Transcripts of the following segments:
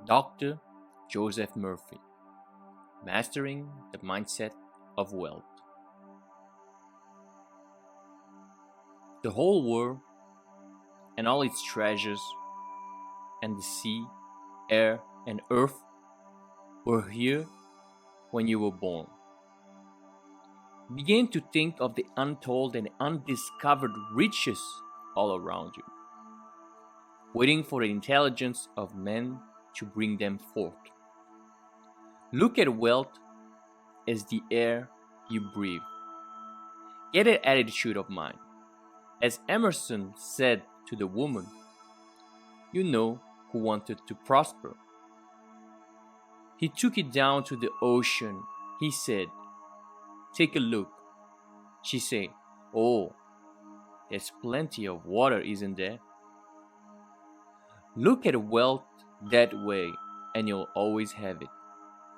Dr. Joseph Murphy, Mastering the Mindset of Wealth. The whole world and all its treasures, and the sea, air, and earth were here when you were born. Begin to think of the untold and undiscovered riches all around you, waiting for the intelligence of men to bring them forth. Look at wealth as the air you breathe. Get an attitude of mind. As Emerson said to the woman, you know, who wanted to prosper. He took it down to the ocean. He said, take a look. She said, oh, there's plenty of water, isn't there? Look at wealth that way and you'll always have it.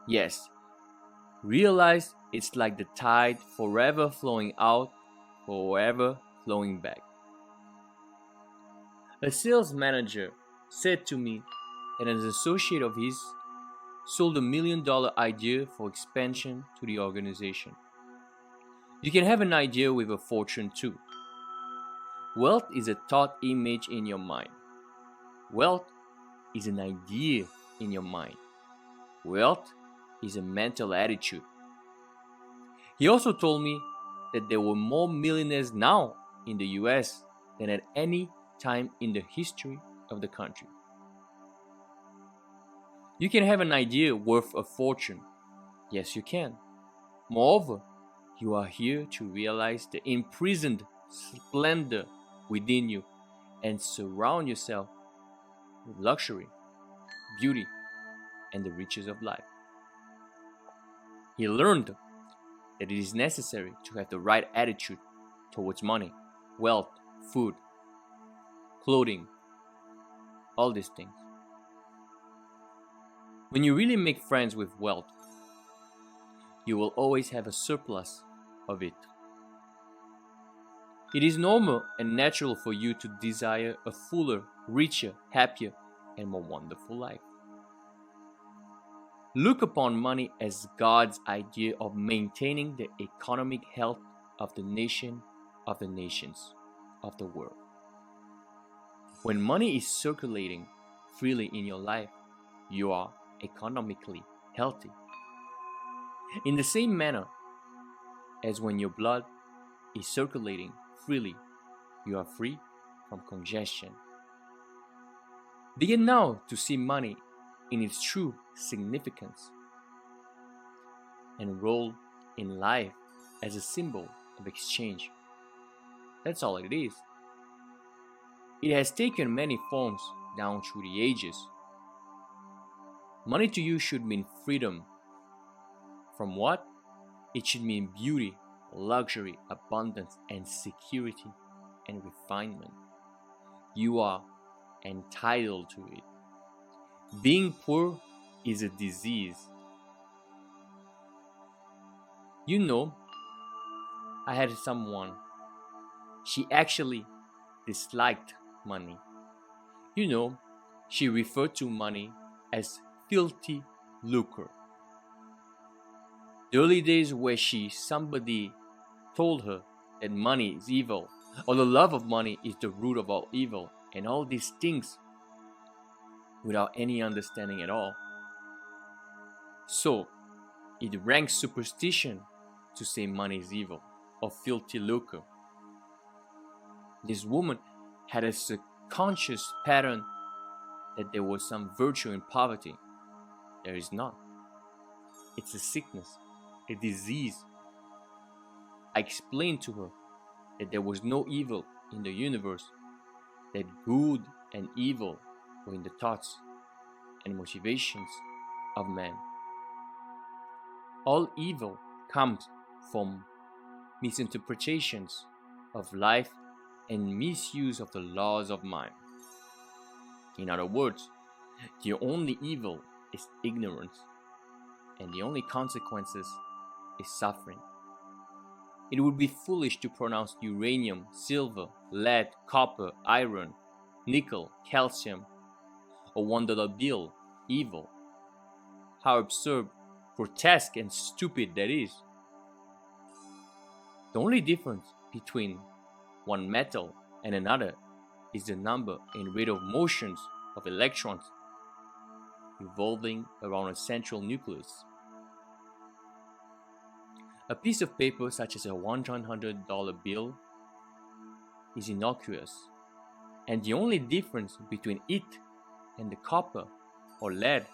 Yes, realize it's like the tide, forever flowing out, forever flowing back. A sales manager said to me that an associate of his sold $1 million idea for expansion to the organization. You can have an idea with a fortune too. Wealth is a thought image in your mind. Wealth is an idea in your mind. Wealth is a mental attitude. He also told me that there were more millionaires now in the US than at any time in the history of the country. You can have an idea worth a fortune. Yes, you can. Moreover, you are here to realize the imprisoned splendor within you and surround yourself with luxury, beauty, and the riches of life. He learned that it is necessary to have the right attitude towards money, wealth, food, clothing, all these things. When you really make friends with wealth, you will always have a surplus of it. It is normal and natural for you to desire a fuller, richer, happier, and more wonderful life. Look upon money as God's idea of maintaining the economic health of the nation, of the nations, of the world. When money is circulating freely in your life, you are economically healthy. In the same manner as when your blood is circulating freely, you are free from congestion. Begin now to see money in its true significance and role in life as a symbol of exchange. That's all it is. It has taken many forms down through the ages. Money to you should mean freedom. From what? It should mean beauty, luxury, abundance, and security and refinement. You are entitled to it. Being poor is a disease. You know, I had someone, she actually disliked money. You know, she referred to money as filthy lucre. The early days where somebody told her that money is evil, or the love of money is the root of all evil, and all these things without any understanding at all. So, it ranks superstition to say money is evil or filthy lucre. This woman had a subconscious pattern that there was some virtue in poverty. There is not. It's a sickness, a disease. I explained to her that there was no evil in the universe, that good and evil were in the thoughts and motivations of man. All evil comes from misinterpretations of life and misuse of the laws of mind. In other words, the only evil is ignorance, and the only consequences is suffering. It would be foolish to pronounce uranium, silver, lead, copper, iron, nickel, calcium, or $1 bill evil. How absurd, grotesque, and stupid that is. The only difference between one metal and another is the number and rate of motions of electrons revolving around a central nucleus. A piece of paper such as a $100 bill is innocuous, and the only difference between it and the copper or lead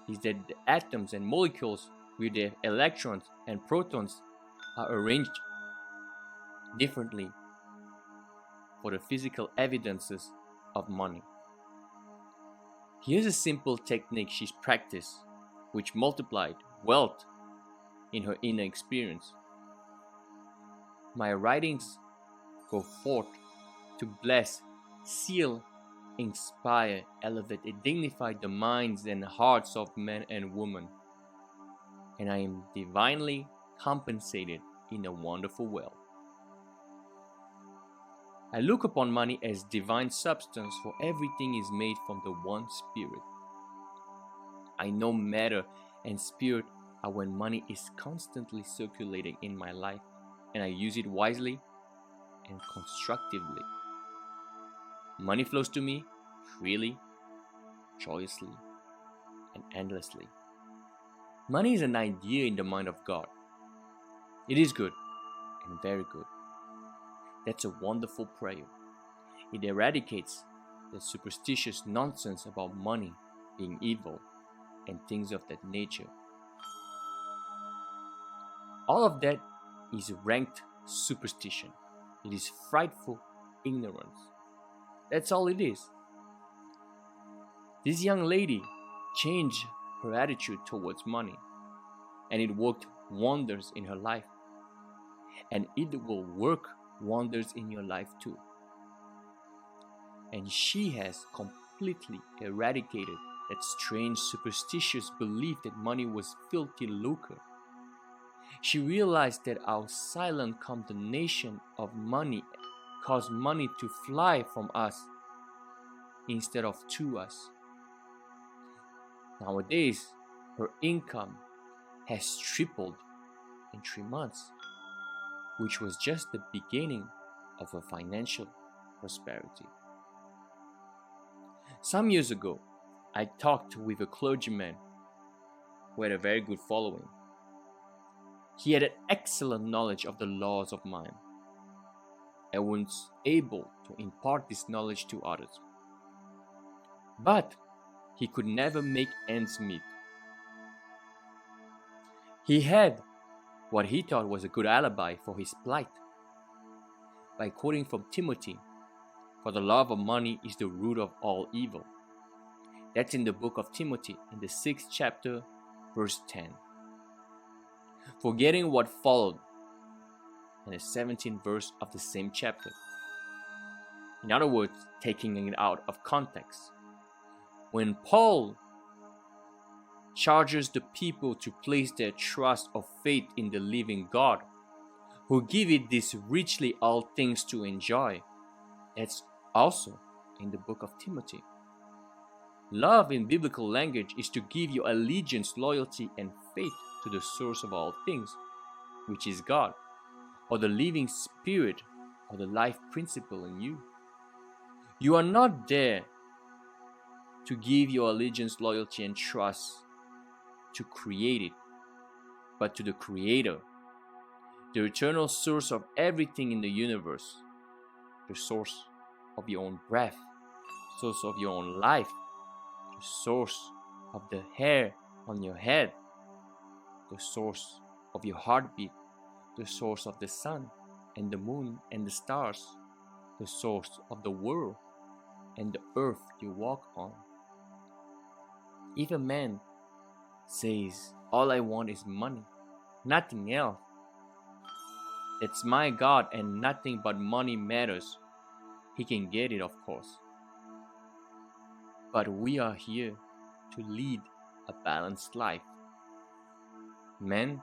is that the atoms and molecules with their electrons and protons are arranged differently for the physical evidences of money. Here's a simple technique she's practiced, which multiplied wealth in her inner experience. My writings go forth to bless, seal, inspire, elevate, and dignify the minds and hearts of men and women, and I am divinely compensated in a wonderful way. I look upon money as divine substance, for everything is made from the one spirit. I know matter and spirit are when money is constantly circulating in my life, and I use it wisely and constructively. Money flows to me freely, joyously, and endlessly. Money is an idea in the mind of God. It is good and very good. That's a wonderful prayer. It eradicates the superstitious nonsense about money being evil and things of that nature. All of that is ranked superstition. It is frightful ignorance. That's all it is. This young lady changed her attitude towards money, and it worked wonders in her life. And it will work wonders in your life too. And she has completely eradicated that strange superstitious belief that money was filthy lucre. She realized that our silent condemnation of money caused money to fly from us instead of to us. Nowadays, her income has tripled in 3 months, which was just the beginning of her financial prosperity. Some years ago, I talked with a clergyman who had a very good following. He had an excellent knowledge of the laws of mind and was able to impart this knowledge to others. But he could never make ends meet. He had what he thought was a good alibi for his plight by quoting from Timothy, "For the love of money is the root of all evil." That's in the book of Timothy, in the 6th chapter, verse 10. Forgetting what followed in the 17th verse of the same chapter. In other words, taking it out of context. When Paul charges the people to place their trust or faith in the living God, who giveth this richly all things to enjoy, that's also in the book of Timothy. Love in biblical language is to give your allegiance, loyalty, and faith to the source of all things, which is God, or the living spirit, or the life principle in you. You are not there to give your allegiance, loyalty, and trust to create it, but to the Creator, the eternal source of everything in the universe, the source of your own breath, source of your own life, the source of the hair on your head, the source of your heartbeat, the source of the sun and the moon and the stars, the source of the world and the earth you walk on. If a man says, "All I want is money, nothing else," that's my God and nothing but money matters, he can get it, of course. But we are here to lead a balanced life. Men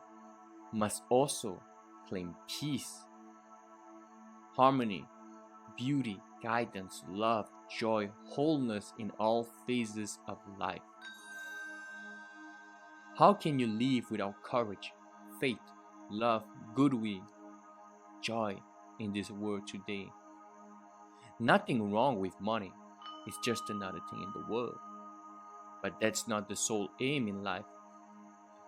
must also claim peace, harmony, beauty, guidance, love, joy, wholeness in all phases of life. How can you live without courage, faith, love, goodwill, joy in this world today? Nothing wrong with money. It's just another thing in the world. But that's not the sole aim in life.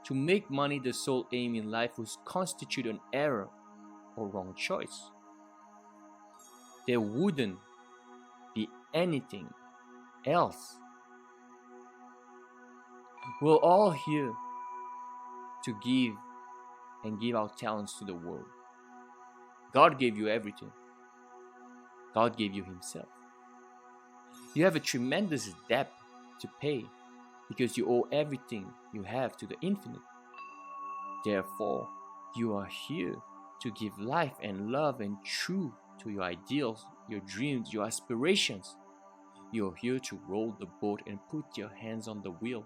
To make money the sole aim in life would constitute an error or wrong choice. There wouldn't be anything else. We're all here to give and give our talents to the world. God gave you everything. God gave you Himself. You have a tremendous debt to pay because you owe everything you have to the infinite. Therefore, you are here to give life and love and truth to your ideals, your dreams, your aspirations. You are here to roll the boat and put your hands on the wheel.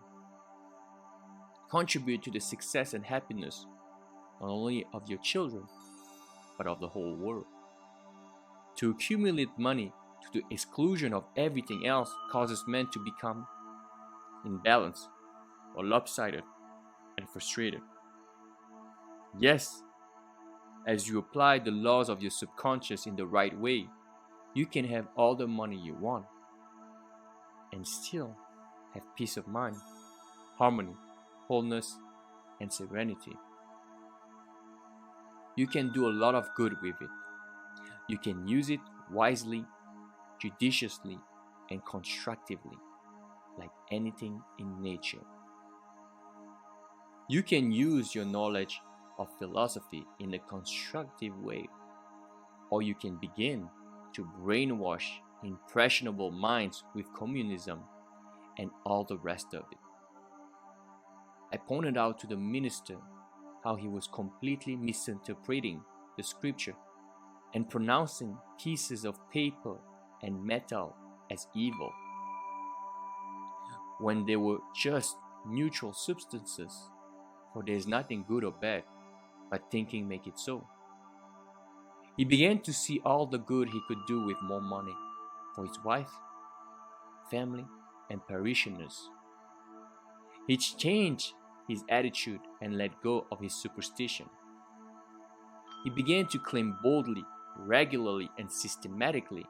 Contribute to the success and happiness not only of your children, but of the whole world. To accumulate money to the exclusion of everything else causes men to become imbalanced or lopsided and frustrated. Yes, as you apply the laws of your subconscious in the right way, you can have all the money you want and still have peace of mind, harmony, wholeness, and serenity. You can do a lot of good with it. You can use it wisely, judiciously, and constructively, like anything in nature. You can use your knowledge of philosophy in a constructive way, or you can begin to brainwash impressionable minds with communism and all the rest of it. I pointed out to the minister how he was completely misinterpreting the scripture and pronouncing pieces of paper and metal as evil, when they were just neutral substances, for there is nothing good or bad, but thinking make it so. He began to see all the good he could do with more money for his wife, family, and parishioners. He changed his attitude and let go of his superstition. He began to claim boldly, regularly, and systematically,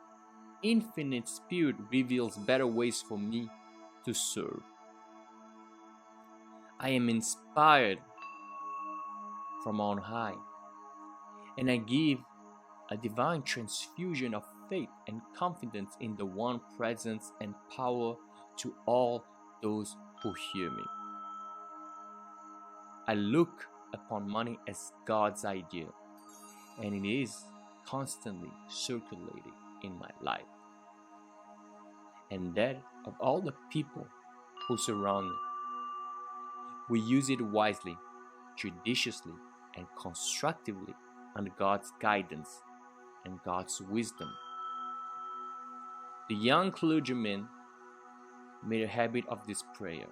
"Infinite Spirit reveals better ways for me to serve. I am inspired from on high, and I give a divine transfusion of faith and confidence in the one presence and power to all those who hear me. I look upon money as God's idea, and it is constantly circulating in my life, and that of all the people who surround me. We use it wisely, judiciously, and constructively under God's guidance and God's wisdom." The young clergyman made a habit of this prayer,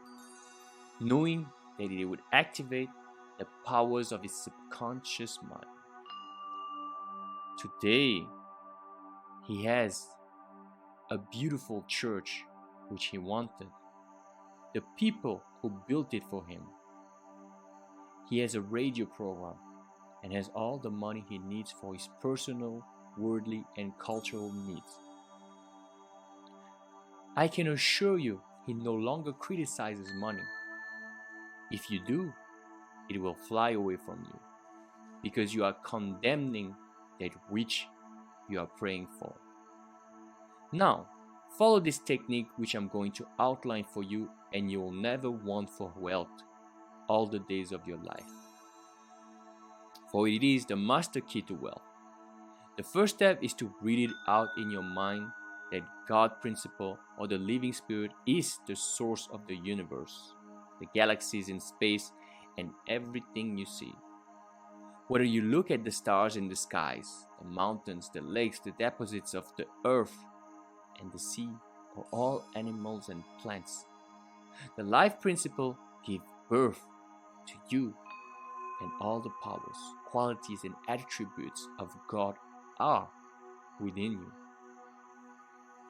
knowing that it would activate the powers of his subconscious mind. Today, he has a beautiful church which he wanted, the people who built it for him. He has a radio program and has all the money he needs for his personal, worldly, and cultural needs. I can assure you he no longer criticizes money. If you do, it will fly away from you, because you are condemning that which you are praying for. Now, follow this technique which I'm going to outline for you, and you will never want for wealth all the days of your life. For it is the master key to wealth. The first step is to read it out in your mind that God principle or the living spirit is the source of the universe, the galaxies in space, and everything you see. Whether you look at the stars in the skies, the mountains, the lakes, the deposits of the earth and the sea, or all animals and plants, the life principle gives birth to you, and all the powers, qualities, and attributes of God are within you.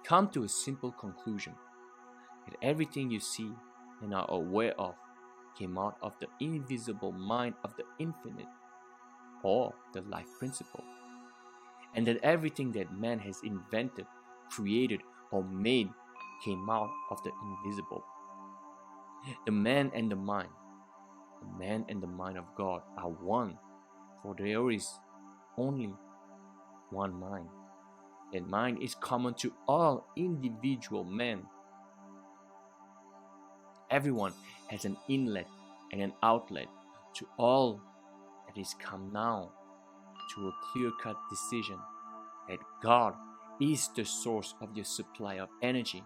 Come to a simple conclusion that everything you see and are aware of came out of the invisible mind of the infinite, or the life principle, and that everything that man has invented, created, or made came out of the invisible. The man and the mind of God are one, for there is only one mind. That mind is common to all individual men. Everyone has an inlet and an outlet to all that is come now to a clear-cut decision that God is the source of your supply of energy,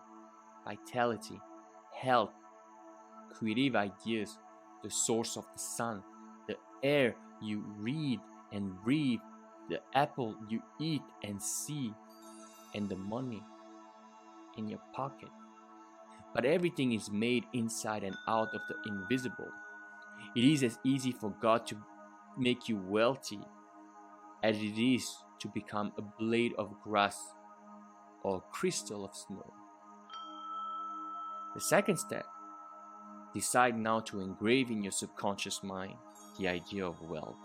vitality, health, creative ideas, the source of the sun, the air you read and breathe, the apple you eat and see, and the money in your pocket. But everything is made inside and out of the invisible. It is as easy for God to make you wealthy as it is to become a blade of grass or a crystal of snow. The second step, decide now to engrave in your subconscious mind the idea of wealth.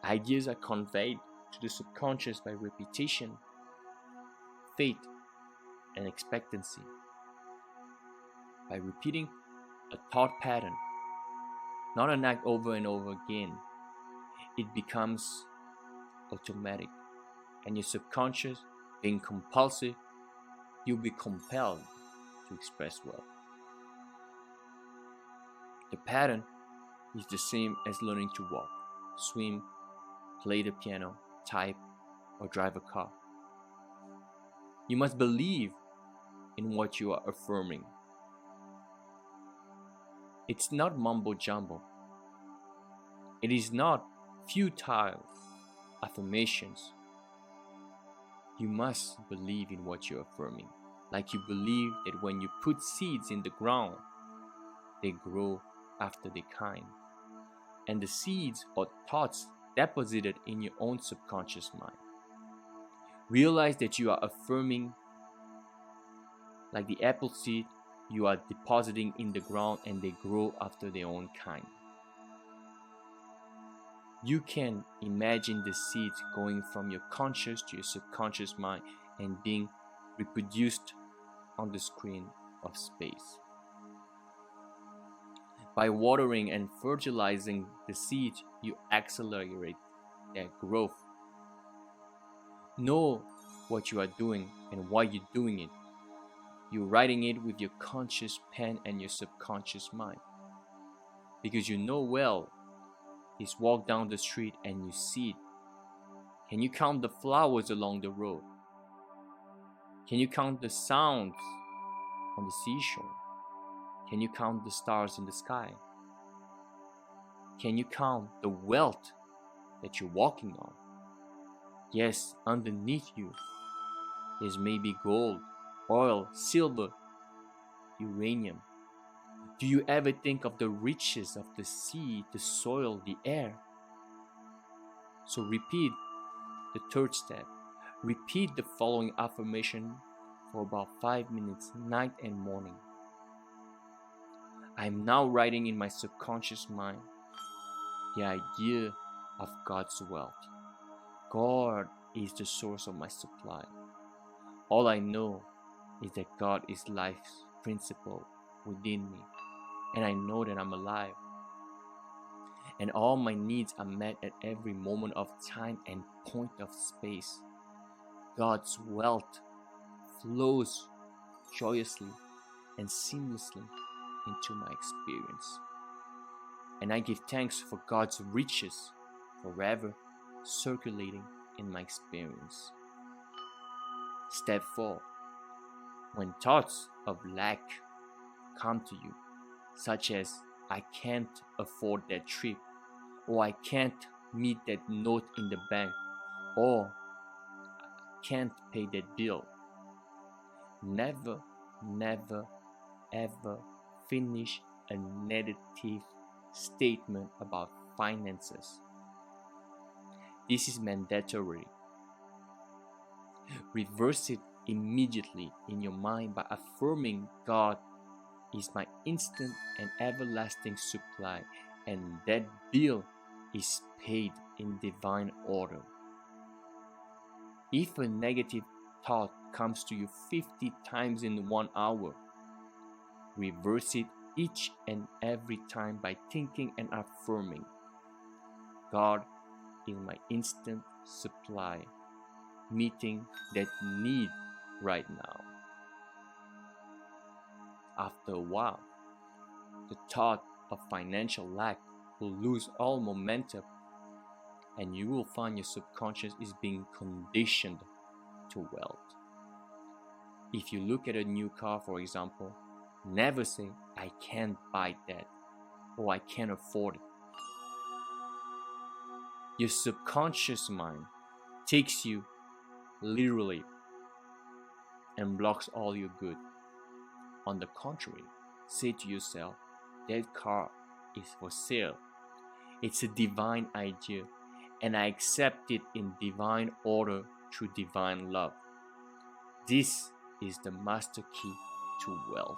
Ideas are conveyed to the subconscious by repetition, faith, and expectancy. By repeating a thought pattern, not an act over and over again, it becomes automatic, and your subconscious, being compulsive, you'll be compelled to express wealth. The pattern is the same as learning to walk, swim, play the piano, type, or drive a car. You must believe in what you are affirming. It's not mumbo jumbo. It is not futile affirmations. You must believe in what you're affirming, like you believe that when you put seeds in the ground, they grow after their kind. And the seeds or thoughts deposited in your own subconscious mind. Realize that you are affirming like the apple seed you are depositing in the ground, and they grow after their own kind. You can imagine the seeds going from your conscious to your subconscious mind and being reproduced on the screen of space. By watering and fertilizing the seeds, you accelerate their growth. Know what you are doing and why you're doing it. You're writing it with your conscious pen and your subconscious mind. Because you know well, is walk down the street and you see it. Can you count the flowers along the road? Can you count the sounds on the seashore? Can you count the stars in the sky? Can you count the wealth that you're walking on? Yes, underneath you is maybe gold, oil, silver, uranium. Do you ever think of the riches of the sea, the soil, the air? So repeat the third step. Repeat the following affirmation for about 5 minutes, night and morning. I am now writing in my subconscious mind the idea of God's wealth. God is the source of my supply. All I know is that God is life's principle within me, and I know that I'm alive. And all my needs are met at every moment of time and point of space. God's wealth flows joyously and seamlessly into my experience. And I give thanks for God's riches forever circulating in my experience. Step 4. When thoughts of lack come to you, such as I can't afford that trip, or I can't meet that note in the bank, or I can't pay that bill, never, ever finish a negative statement about finances. This is mandatory. Reverse it immediately in your mind by affirming God is my instant and everlasting supply, and that bill is paid in divine order. If a negative thought comes to you 50 times in 1 hour, reverse it each and every time by thinking and affirming, God is my instant supply, meeting that need right now. After a while, the thought of financial lack will lose all momentum, and you will find your subconscious is being conditioned to wealth. If you look at a new car, for example, never say, I can't buy that, or I can't afford it. Your subconscious mind takes you literally and blocks all your good. On the contrary, say to yourself, that car is for sale. It's a divine idea, and I accept it in divine order through divine love. This is the master key to wealth.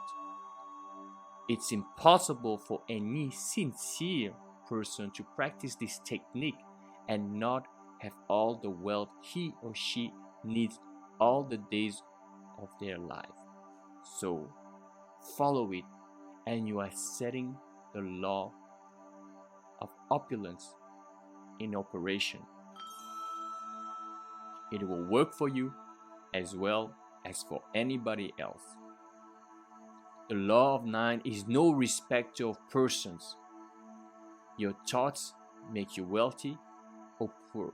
It's impossible for any sincere person to practice this technique and not have all the wealth he or she needs all the days of their life. So, follow it, and you are setting the law of opulence in operation. It will work for you as well as for anybody else. The law of 9 is no respecter of persons. Your thoughts make you wealthy or poor.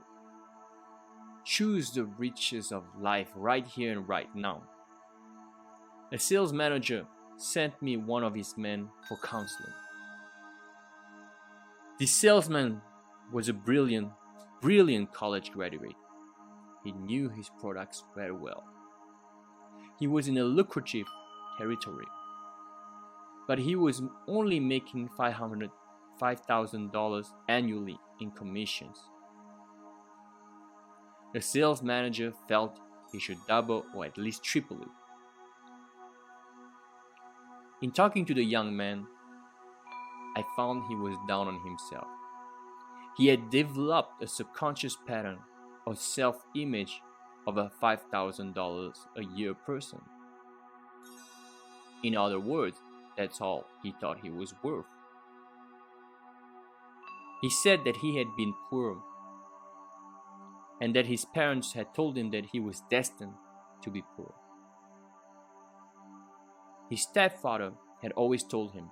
Choose the riches of life right here and right now. A sales manager sent me one of his men for counseling. The salesman was a brilliant college graduate. He knew his products very well. He was in a lucrative territory, but he was only making $5,000 annually in commissions. The sales manager felt he should double or at least triple it. In talking to the young man, I found he was down on himself. He had developed a subconscious pattern of self-image of a $5,000 a year person. In other words, that's all he thought he was worth. He said that he had been poor and that his parents had told him that he was destined to be poor. His stepfather had always told him,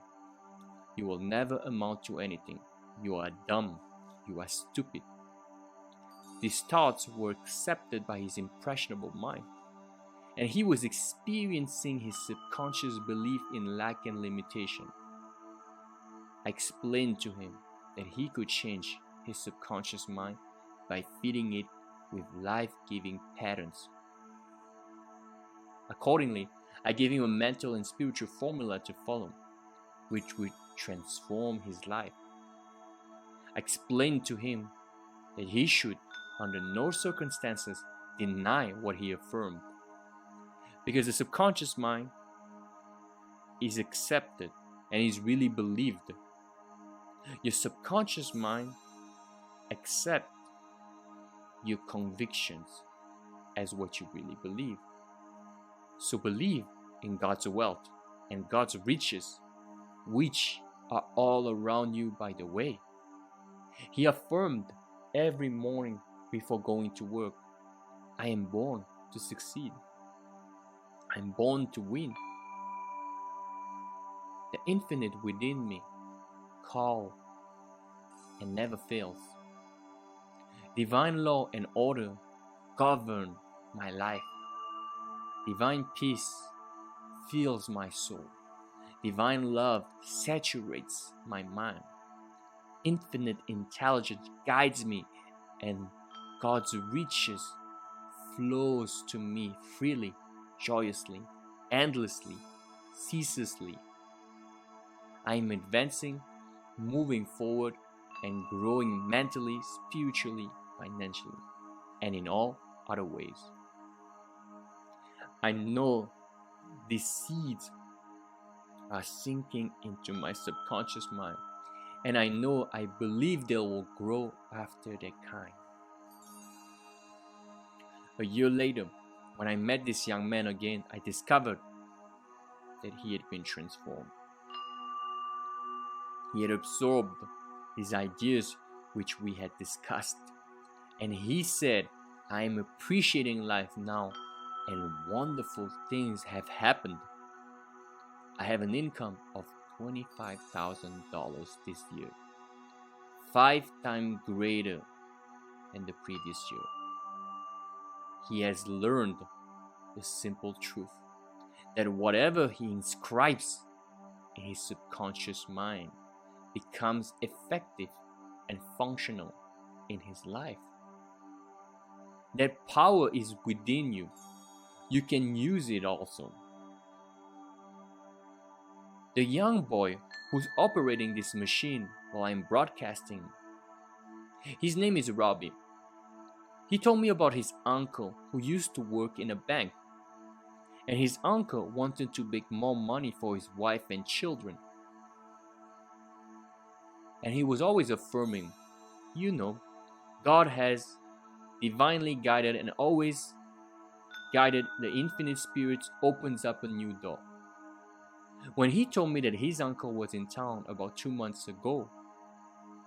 "You will never amount to anything. You are dumb. You are stupid." These thoughts were accepted by his impressionable mind, and he was experiencing his subconscious belief in lack and limitation. I explained to him that he could change his subconscious mind by feeding it with life-giving patterns. Accordingly, I gave him a mental and spiritual formula to follow, which would transform his life. I explained to him that he should, under no circumstances, deny what he affirmed, because the subconscious mind is accepted and is really believed. Your subconscious mind accepts your convictions as what you really believe. So believe in God's wealth and God's riches, which are all around you, by the way. He affirmed every morning before going to work, "I am born to succeed. I'm born to win." The infinite within me calls and never fails. Divine law and order govern my life. Divine peace fills my soul. Divine love saturates my mind. Infinite intelligence guides me, and God's riches flows to me freely, joyously, endlessly, ceaselessly. I am advancing, moving forward, and growing mentally, spiritually, financially, and in all other ways. I know these seeds are sinking into my subconscious mind, and I believe they will grow after their kind. A year later, when I met this young man again, I discovered that he had been transformed. He had absorbed these ideas which we had discussed, and he said, I am appreciating life now, and wonderful things have happened. I have an income of $25,000 this year, 5 times greater than the previous year. He has learned the simple truth that whatever he inscribes in his subconscious mind becomes effective and functional in his life. That power is within you. You can use it also. The young boy who's operating this machine while I'm broadcasting, his name is Robbie. He told me about his uncle who used to work in a bank, and his uncle wanted to make more money for his wife and children. And he was always affirming, God has divinely guided and always guided the infinite spirits opens up a new door. When he told me that his uncle was in town about 2 months ago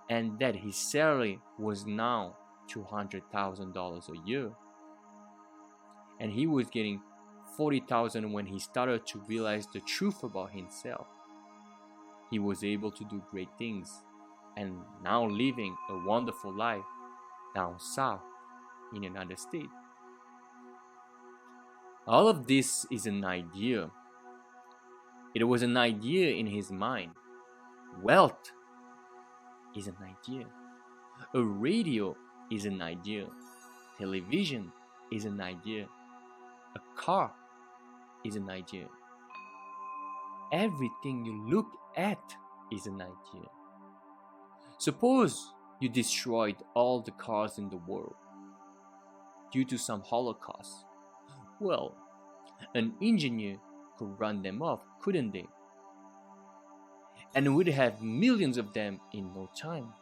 and that his salary was now $200,000 a year, and he was getting $40,000 when he started to realize the truth about himself, he was able to do great things and now living a wonderful life down south in another state. All of this is an idea. It was an idea in his mind. Wealth is an idea. A radio is an idea. Television is an idea. A car is an idea. Everything you look at is an idea. Suppose you destroyed all the cars in the world due to some holocaust. Well, an engineer could run them off, couldn't they? And would have millions of them in no time.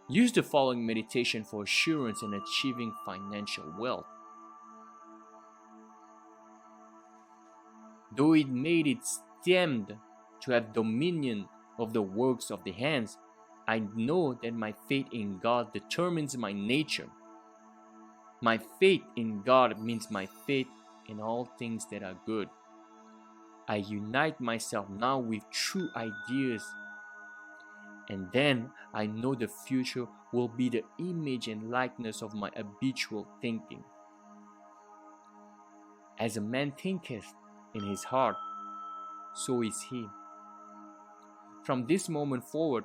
Use the following meditation for assurance and achieving financial wealth. Though it made it stemmed to have dominion of the works of the hands, I know that my faith in God determines my nature. My faith in God means my faith in all things that are good. I unite myself now with true ideas, and then I know the future will be the image and likeness of my habitual thinking. As a man thinketh in his heart, so is he. From this moment forward,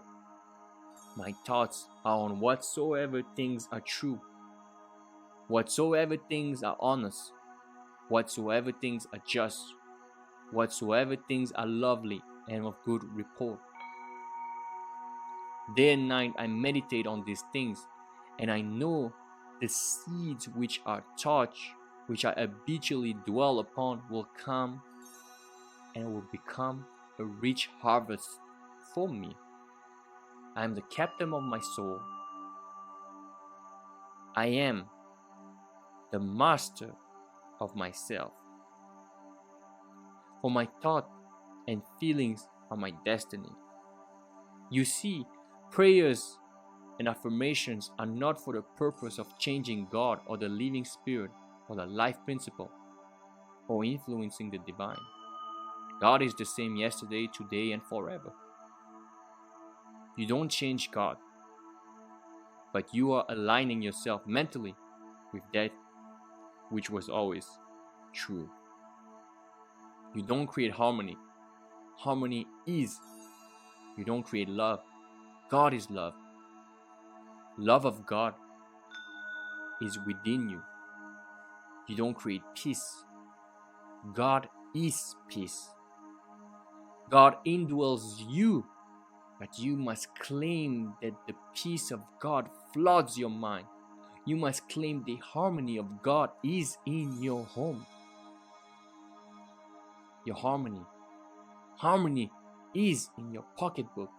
my thoughts are on whatsoever things are true, whatsoever things are honest, whatsoever things are just, whatsoever things are lovely and of good report. Day and night I meditate on these things, and I know the seeds which are taught, which I habitually dwell upon, will come and will become a rich harvest for me. I am the captain of my soul. I am the master of myself. For my thought and feelings are my destiny. You see, prayers and affirmations are not for the purpose of changing God or the living spirit or the life principle or influencing the divine. God is the same yesterday, today, and forever. You don't change God, but you are aligning yourself mentally with that which was always true. You don't create harmony. Harmony is. You don't create love. God is love. Love of God is within you. You don't create peace. God is peace. God indwells you, but you must claim that the peace of God floods your mind. You must claim the harmony of God is in your home. Your harmony Harmony is in your pocketbook,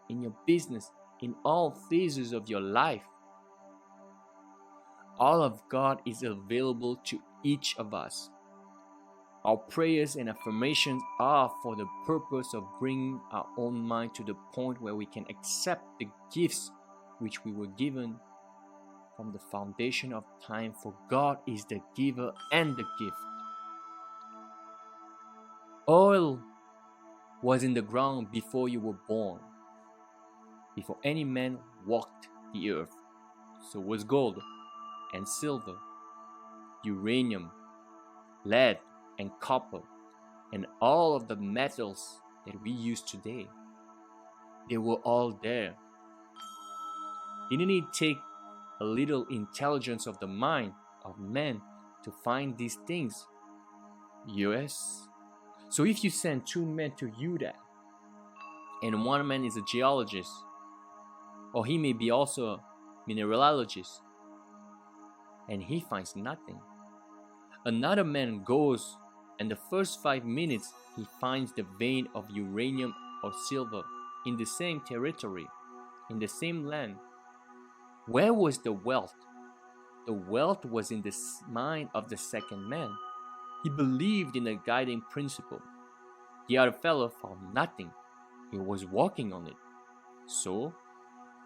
in your business, in all phases of your life. All of God is available to each of us. Our prayers and affirmations are for the purpose of bringing our own mind to the point where we can accept the gifts which we were given from the foundation of time, for God is the giver and the gift. Oil was in the ground before you were born, before any man walked the earth. So was gold and silver, uranium, lead and copper, and all of the metals that we use today. They were all there. Didn't it take a little intelligence of the mind of man to find these things? Yes. So if you send two men to Utah, and one man is a geologist, or he may be also a mineralogist, and he finds nothing. Another man goes, and the first 5 minutes he finds the vein of uranium or silver in the same territory, in the same land. Where was the wealth? The wealth was in the mind of the second man. He believed in a guiding principle. The other fellow found nothing. He was walking on it. So,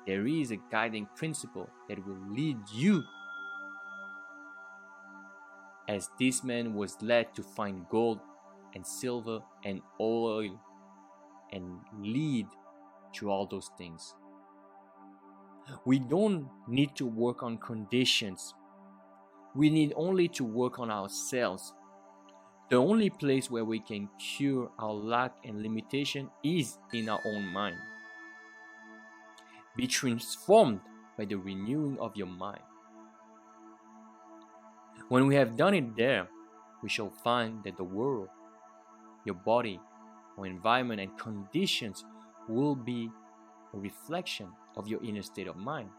there is a guiding principle that will lead you, as this man was led to find gold and silver and oil and lead to all those things. We don't need to work on conditions. We need only to work on ourselves. The only place where we can cure our lack and limitation is in our own mind. Be transformed by the renewing of your mind. When we have done it there, we shall find that the world, your body, or environment and conditions will be a reflection of your inner state of mind.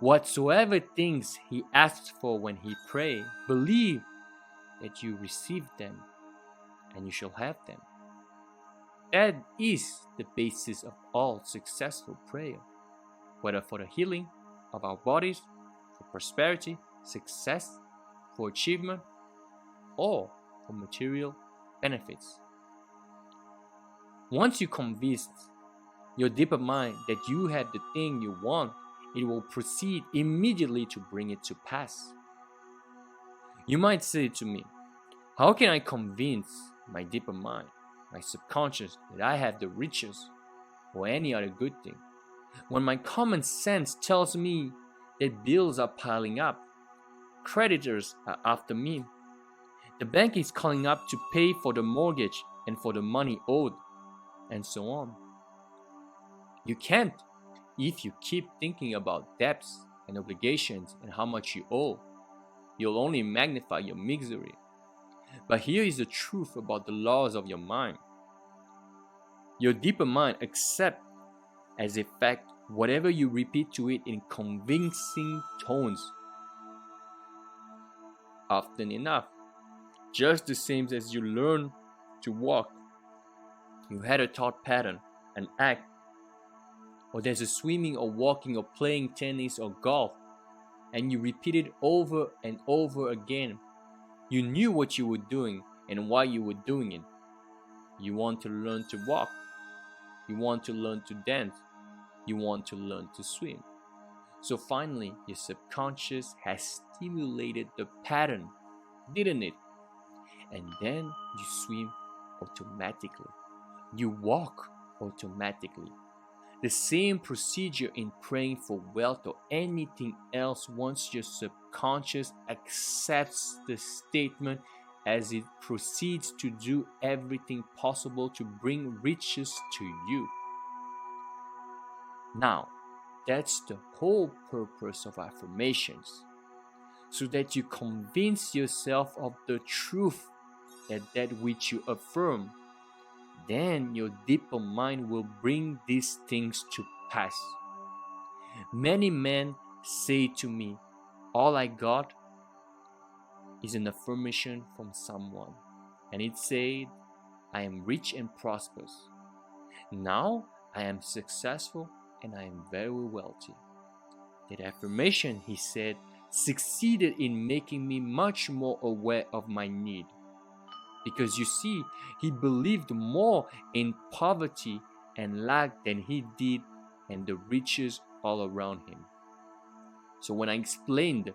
Whatsoever things he asks for when he prays, believe that you receive them and you shall have them. That is the basis of all successful prayer, whether for the healing of our bodies, for prosperity, success, for achievement, or for material benefits. Once you convince your deeper mind that you have the thing you want, it will proceed immediately to bring it to pass. You might say to me, how can I convince my deeper mind, my subconscious, that I have the riches or any other good thing, when my common sense tells me that bills are piling up, creditors are after me, the bank is calling up to pay for the mortgage and for the money owed, and so on? You can't if you keep thinking about debts and obligations and how much you owe. You'll only magnify your misery. But here is the truth about the laws of your mind. Your deeper mind accepts as a fact whatever you repeat to it in convincing tones. Often enough, just the same as you learn to walk, you had a thought pattern, an act, or there's a swimming or walking or playing tennis or golf, and you repeat it over and over again. You knew what you were doing and why you were doing it. You want to learn to walk. You want to learn to dance. You want to learn to swim. So finally, your subconscious has stimulated the pattern, didn't it? And then you swim automatically. You walk automatically. The same procedure in praying for wealth or anything else. Once your subconscious accepts the statement, as it proceeds to do everything possible to bring riches to you. Now, that's the whole purpose of affirmations, so that you convince yourself of the truth that which you affirm. Then your deeper mind will bring these things to pass. Many men say to me, all I got is an affirmation from someone, and it said, I am rich and prosperous. Now I am successful and I am very wealthy. That affirmation, he said, succeeded in making me much more aware of my need. Because you see, he believed more in poverty and lack than he did in the riches all around him. So when I explained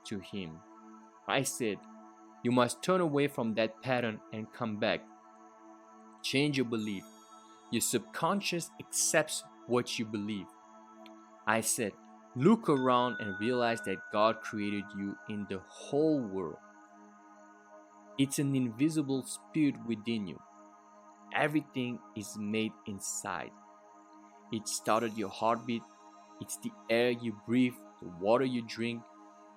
to him, I said, you must turn away from that pattern and come back. Change your belief. Your subconscious accepts what you believe. I said, look around and realize that God created you in the whole world. It's an invisible spirit within you. Everything is made inside. It started your heartbeat. It's the air you breathe, the water you drink,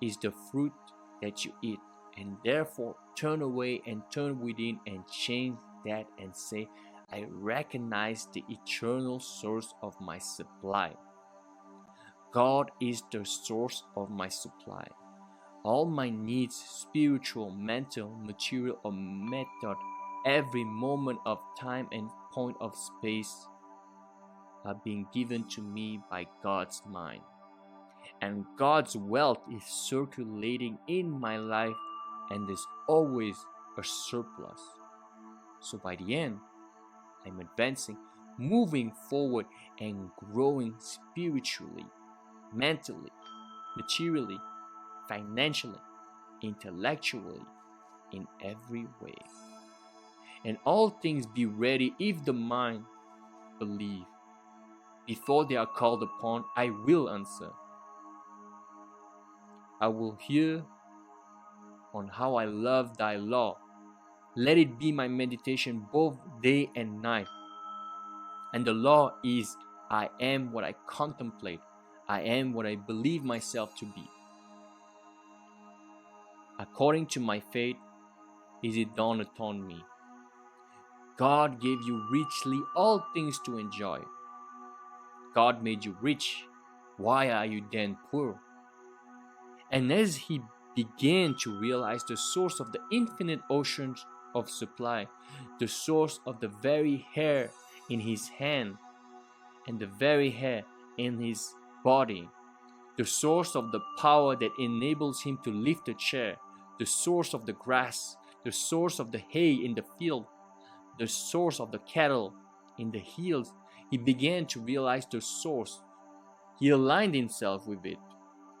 is the fruit that you eat. And therefore, turn away and turn within and change that and say, I recognize the eternal source of my supply. God is the source of my supply. All my needs, spiritual, mental, material, or method, every moment of time and point of space are being given to me by God's mind. And God's wealth is circulating in my life, and there's always a surplus. So by the end, I'm advancing, moving forward, and growing spiritually, mentally, materially, financially, intellectually, in every way. And all things be ready if the mind believe. Before they are called upon, I will answer. I will hear on how I love thy law. Let it be my meditation both day and night. And the law is, I am what I contemplate. I am what I believe myself to be. According to my faith, is it dawned upon me. God gave you richly all things to enjoy. God made you rich. Why are you then poor? And as he began to realize the source of the infinite oceans of supply, the source of the very hair in his hand and the very hair in his body, the source of the power that enables him to lift a chair, the source of the grass, the source of the hay in the field, the source of the cattle in the hills, he began to realize the source. He aligned himself with it,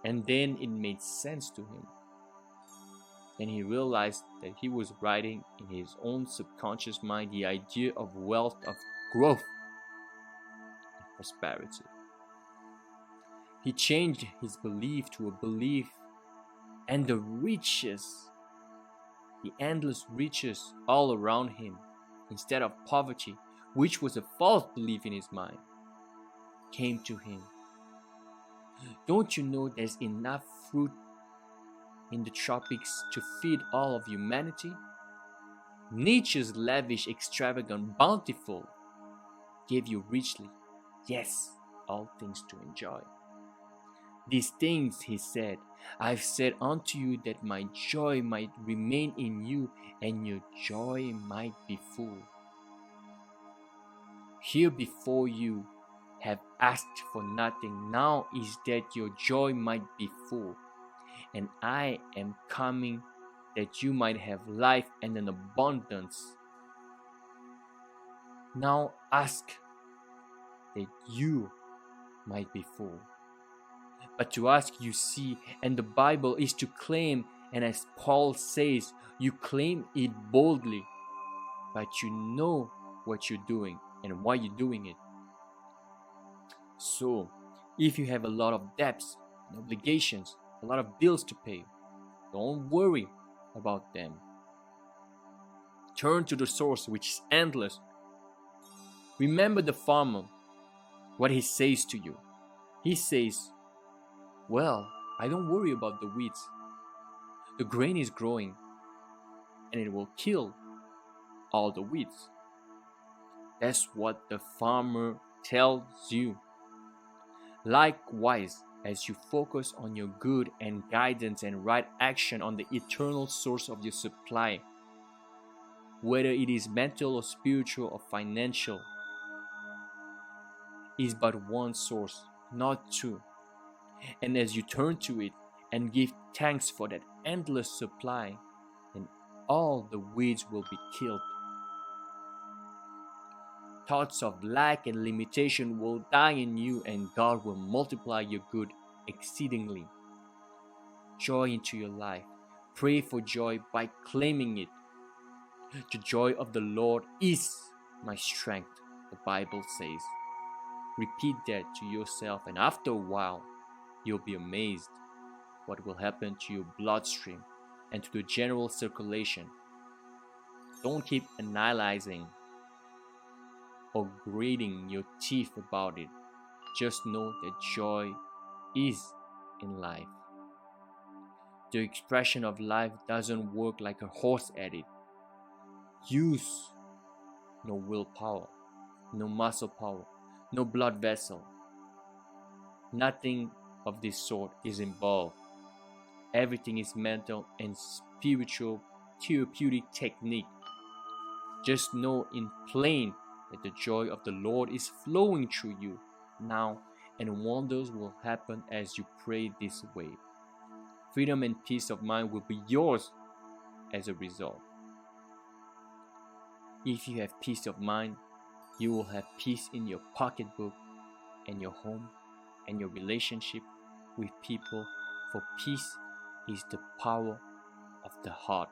and then it made sense to him. And he realized that he was writing in his own subconscious mind the idea of wealth, of growth, and prosperity. He changed his belief to a belief, and the riches, the endless riches all around him, instead of poverty, which was a false belief in his mind, came to him. Don't you know there's enough fruit in the tropics to feed all of humanity? Nature's lavish, extravagant, bountiful gave you richly, yes, all things to enjoy. These things, he said, I've said unto you that my joy might remain in you and your joy might be full. Here before you have asked for nothing. Now is that your joy might be full. And I am coming that you might have life and an abundance. Now ask that you might be full. But to ask, you see, and the Bible is to claim, and as Paul says, you claim it boldly, but you know what you're doing and why you're doing it. So, if you have a lot of debts and obligations, a lot of bills to pay, don't worry about them. Turn to the source, which is endless. Remember the farmer, what he says to you. He says, well, I don't worry about the weeds. The grain is growing, and it will kill all the weeds. That's what the farmer tells you. Likewise, as you focus on your good and guidance and right action on the eternal source of your supply, whether it is mental or spiritual or financial, is but one source, not two. And as you turn to it and give thanks for that endless supply, then all the weeds will be killed. Thoughts of lack and limitation will die in you, and God will multiply your good exceedingly. Joy into your life. Pray for joy by claiming it. The joy of the Lord is my strength, the Bible says. Repeat that to yourself, and after a while, you'll be amazed what will happen to your bloodstream and to the general circulation. Don't keep analyzing or grating your teeth about it. Just know that joy is in life. The expression of life doesn't work like a horse at it. Use no willpower, no muscle power, no blood vessel. Nothing of this sort is involved. Everything is mental and spiritual therapeutic technique. Just know in plain that the joy of the Lord is flowing through you now, and wonders will happen as you pray this way. Freedom and peace of mind will be yours as a result. If you have peace of mind, you will have peace in your pocketbook and your home and your relationship with people, for peace is the power of the heart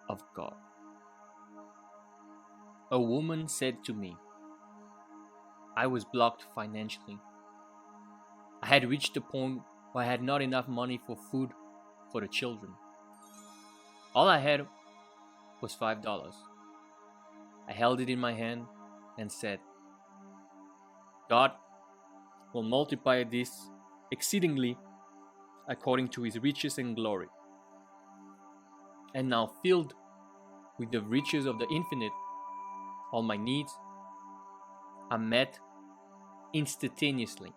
of God. A woman said to me, I was blocked financially. I had reached a point where I had not enough money for food for the children. All I had was $5. I held it in my hand and said, God will multiply this exceedingly according to his riches and glory. And now, filled with the riches of the infinite, all my needs are met instantaneously,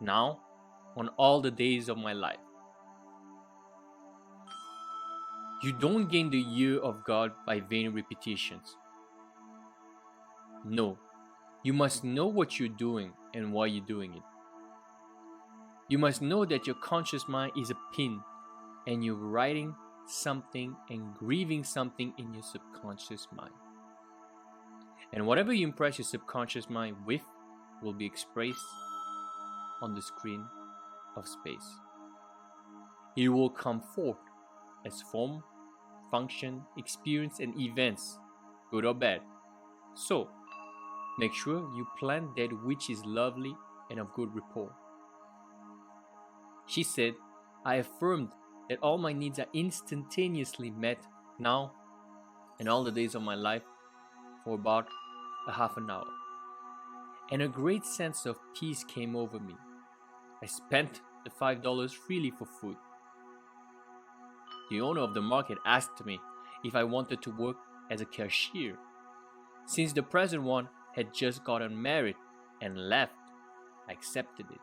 now, on all the days of my life. You don't gain the ear of God by vain repetitions. No, you must know what you're doing and why you're doing it. You must know that your conscious mind is a pin, and you're writing something and grieving something in your subconscious mind. And whatever you impress your subconscious mind with will be expressed on the screen of space. It will come forth as form, function, experience, and events, good or bad. So, make sure you plant that which is lovely and of good rapport. She said, I affirmed that all my needs are instantaneously met now and all the days of my life for about a half an hour. And a great sense of peace came over me. I spent the $5 freely for food. The owner of the market asked me if I wanted to work as a cashier, since the present one had just gotten married and left. I accepted it,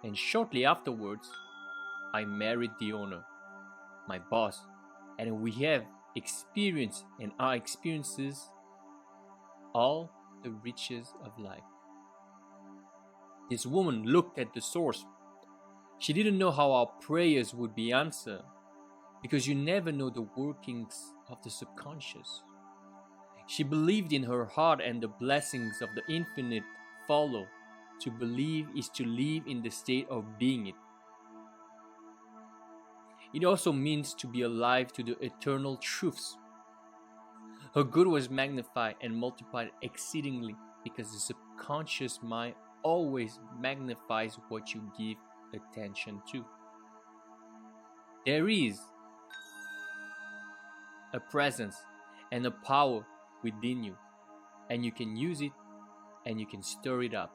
and shortly afterwards, I married the owner, my boss, and we have experienced and are experiences all the riches of life. This woman looked at the source. She didn't know how our prayers would be answered, because you never know the workings of the subconscious. She believed in her heart, and the blessings of the infinite follow. To believe is to live in the state of being it. It also means to be alive to the eternal truths. Her good was magnified and multiplied exceedingly, because the subconscious mind always magnifies what you give attention to. There is a presence and a power within you, and you can use it and you can stir it up.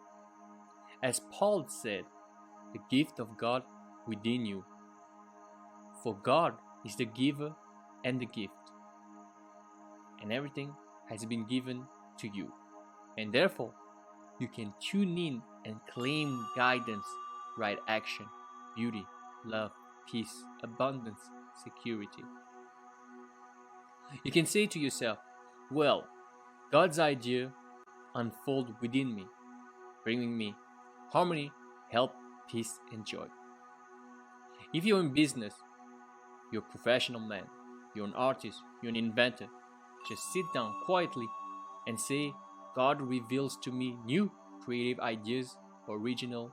As Paul said, the gift of God within you. For God is the giver and the gift, and everything has been given to you, and therefore you can tune in and claim guidance, right action, beauty, love, peace, abundance, security. You can say to yourself, well, God's idea unfold within me, bringing me harmony, health, peace, and joy. If you're in business, you're a professional man, you're an artist, you're an inventor, just sit down quietly and say, God reveals to me new creative ideas, original,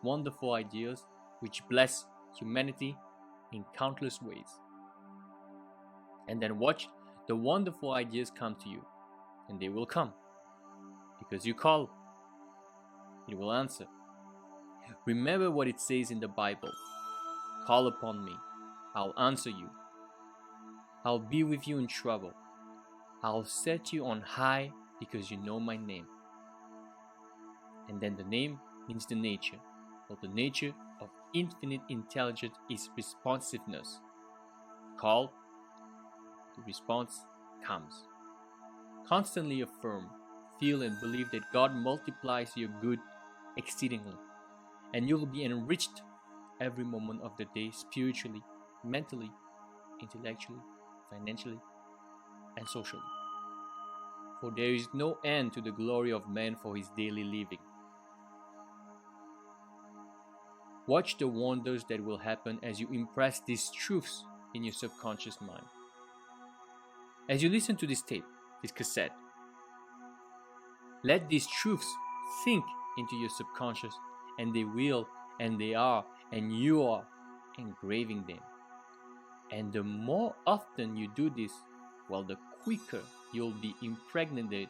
wonderful ideas which bless humanity in countless ways. And then watch the wonderful ideas come to you, and they will come because you call, it will answer. Remember what it says in the Bible: call upon me, I'll answer you. I'll be with you in trouble. I'll set you on high because you know my name. And then the name means the nature, or the nature of infinite intelligence is responsiveness. Call, the response comes. Constantly affirm, feel, and believe that God multiplies your good exceedingly, and you will be enriched every moment of the day spiritually, mentally, intellectually, financially, and socially. For there is no end to the glory of man for his daily living. Watch the wonders that will happen as you impress these truths in your subconscious mind. As you listen to this tape, this cassette, let these truths sink into your subconscious, and they will, and they are, and you are engraving them. And the more often you do this, well, the quicker you'll be impregnated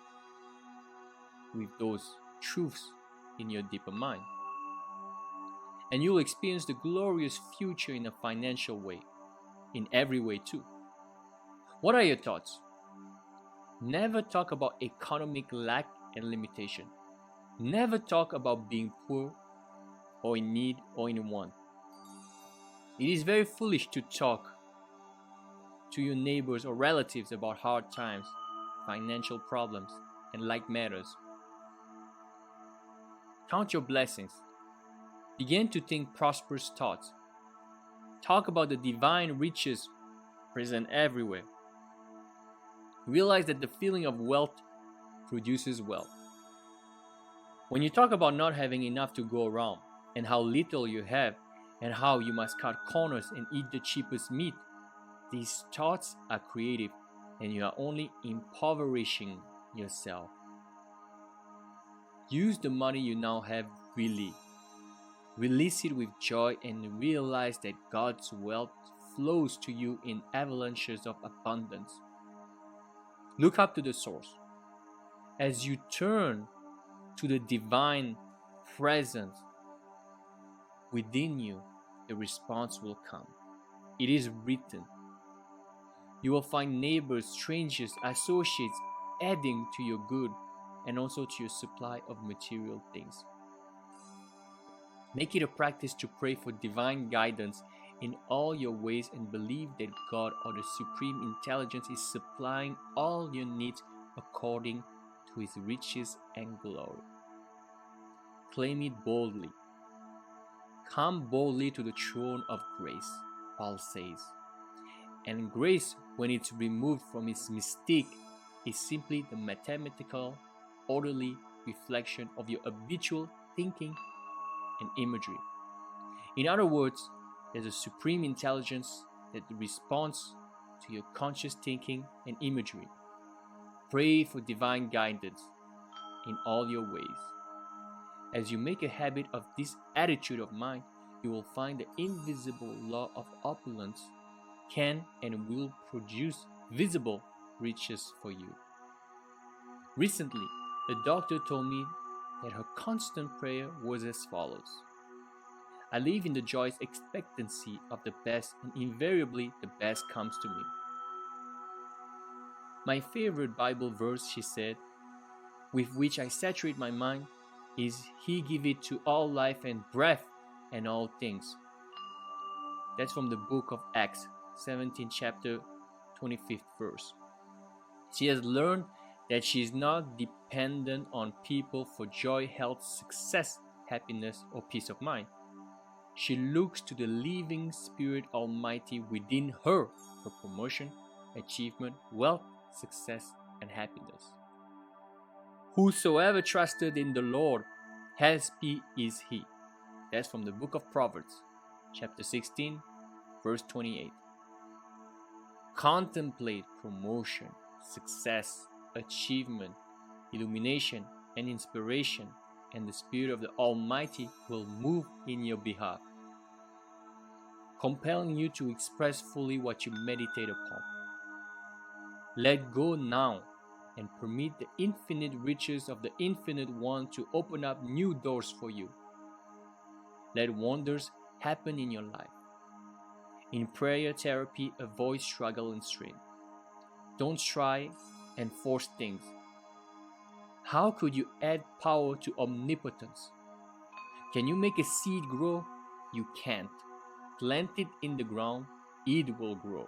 with those truths in your deeper mind. And you'll experience the glorious future in a financial way, in every way too. What are your thoughts? Never talk about economic lack and limitation. Never talk about being poor or in need or in want. It is very foolish to talk to your neighbors or relatives about hard times, financial problems, and like matters. Count your blessings. Begin to think prosperous thoughts. Talk about the divine riches present everywhere. Realize that the feeling of wealth produces wealth. When you talk about not having enough to go around, and how little you have, and how you must cut corners and eat the cheapest meat, these thoughts are creative, and you are only impoverishing yourself. Use the money you now have freely. Release it with joy and realize that God's wealth flows to you in avalanches of abundance. Look up to the source. As you turn to the divine presence within you, the response will come. It is written. You will find neighbors, strangers, associates adding to your good and also to your supply of material things. Make it a practice to pray for divine guidance in all your ways and believe that God or the Supreme Intelligence is supplying all your needs according to His riches and glory. Claim it boldly. Come boldly to the throne of grace, Paul says. And grace, when it's removed from its mystique, is simply the mathematical, orderly reflection of your habitual thinking and imagery. In other words, there's a supreme intelligence that responds to your conscious thinking and imagery. Pray for divine guidance in all your ways. As you make a habit of this attitude of mind, you will find the invisible law of opulence can and will produce visible riches for you. Recently, the doctor told me that her constant prayer was as follows: I live in the joyous expectancy of the best, and invariably the best comes to me. My favorite Bible verse, she said, with which I saturate my mind, is He giveth to all life and breath and all things. That's from the book of Acts, 17th chapter, 25th verse. She has learned that she is not dependent on people for joy, health, success, happiness, or peace of mind. She looks to the living Spirit Almighty within her for promotion, achievement, wealth, success, and happiness. Whosoever trusted in the Lord, happy is he. That's from the book of Proverbs, chapter 16, verse 28. Contemplate promotion, success, achievement, illumination, and inspiration, and the Spirit of the Almighty will move in your behalf, compelling you to express fully what you meditate upon. Let go now and permit the infinite riches of the Infinite One to open up new doors for you. Let wonders happen in your life. In prayer therapy, avoid struggle and strain. Don't try and force things. How could you add power to omnipotence? Can you make a seed grow? You can't. Plant it in the ground, it will grow.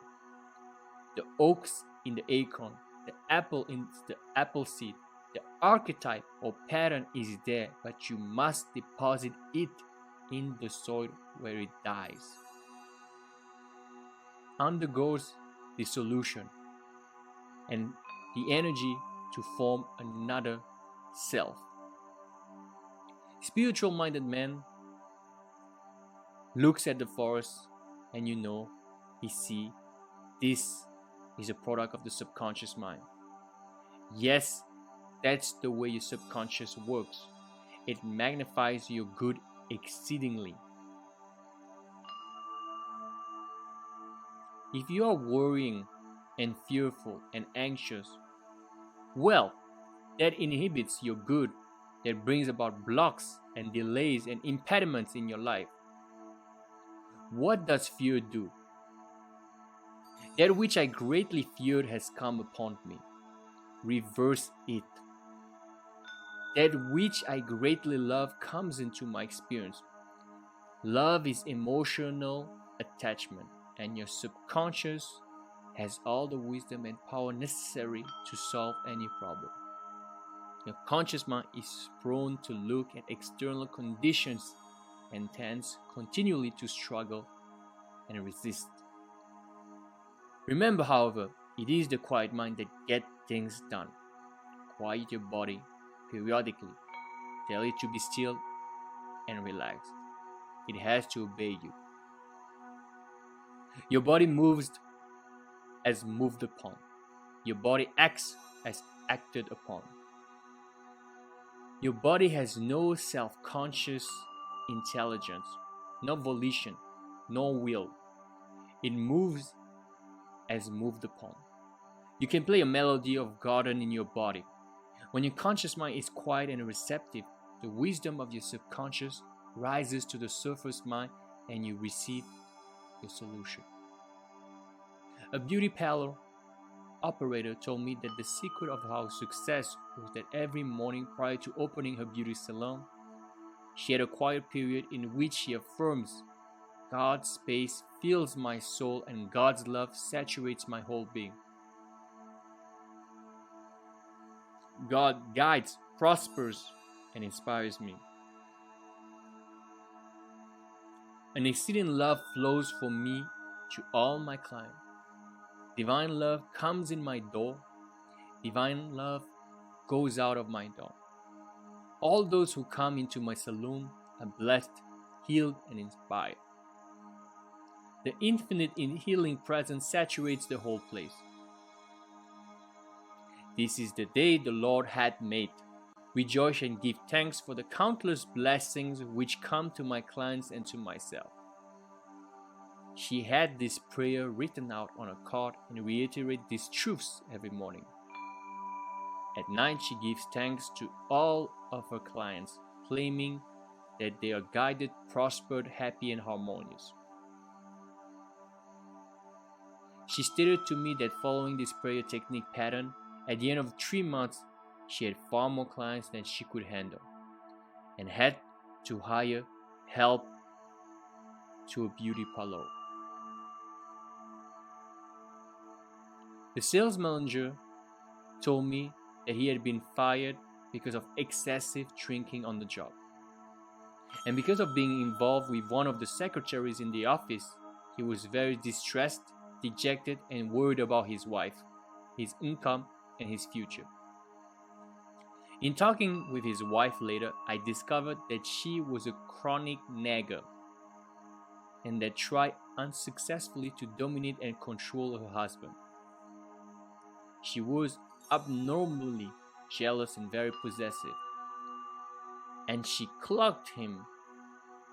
The oaks in the acorn, the apple in the apple seed, the archetype or pattern is there, but you must deposit it in the soil where it dies. Undergoes dissolution and the energy to form another self. Spiritual minded man looks at the forest and he sees this is a product of the subconscious mind. Yes, that's the way your subconscious works. It magnifies your good exceedingly. If you are worrying and fearful and anxious, well, that inhibits your good, that brings about blocks and delays and impediments in your life. What does fear do? That which I greatly feared has come upon me. Reverse it. That which I greatly love comes into my experience. Love is emotional attachment, and your subconscious has all the wisdom and power necessary to solve any problem. Your conscious mind is prone to look at external conditions and tends continually to struggle and resist. Remember, however, it is the quiet mind that gets things done. Quiet your body periodically. Tell it to be still and relaxed. It has to obey you. Your body moves as moved upon. Your body acts as acted upon. Your body has no self-conscious intelligence, no volition, no will. It moves as moved upon. You can play a melody of garden in your body. When your conscious mind is quiet and receptive, the wisdom of your subconscious rises to the surface mind and you receive your solution. A beauty parlor operator told me that the secret of her success was that every morning prior to opening her beauty salon, she had a quiet period in which she affirms, God's space fills my soul and God's love saturates my whole being. God guides, prospers, and inspires me. An exceeding love flows from me to all my clients. Divine love comes in my door. Divine love goes out of my door. All those who come into my saloon are blessed, healed, and inspired. The infinite healing presence saturates the whole place. This is the day the Lord hath made. Rejoice and give thanks for the countless blessings which come to my clients and to myself. She had this prayer written out on a card and reiterated these truths every morning. At night, she gives thanks to all of her clients, claiming that they are guided, prospered, happy, and harmonious. She stated to me that following this prayer technique pattern, at the end of 3 months, she had far more clients than she could handle and had to hire help to a beauty parlor. The sales manager told me that he had been fired because of excessive drinking on the job. And because of being involved with one of the secretaries in the office, he was very distressed, dejected and worried about his wife, his income, and his future. In talking with his wife later, I discovered that she was a chronic nagger and that tried unsuccessfully to dominate and control her husband. She was abnormally jealous and very possessive, and she clocked him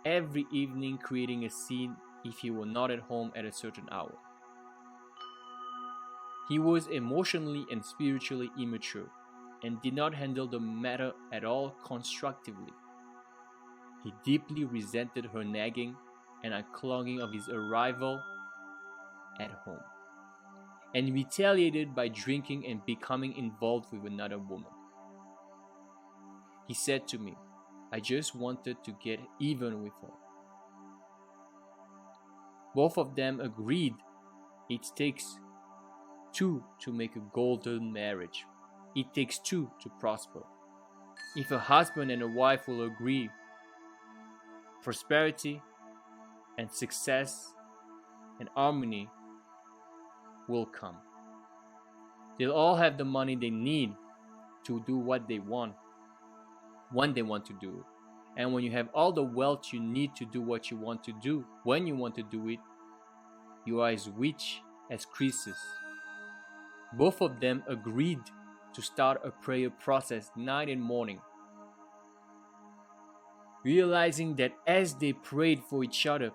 every evening, creating a scene if he were not at home at a certain hour. He was emotionally and spiritually immature and did not handle the matter at all constructively. He deeply resented her nagging and clogging of his arrival at home, and retaliated by drinking and becoming involved with another woman. He said to me, I just wanted to get even with her. Both of them agreed it takes two to make a golden marriage. It takes two to prosper. If a husband and a wife will agree, prosperity and success and harmony will come. They'll all have the money they need to do what they want when they want to do it. And when you have all the wealth you need to do what you want to do, when you want to do it, you are as rich as Croesus. Both of them agreed to start a prayer process night and morning, realizing that as they prayed for each other,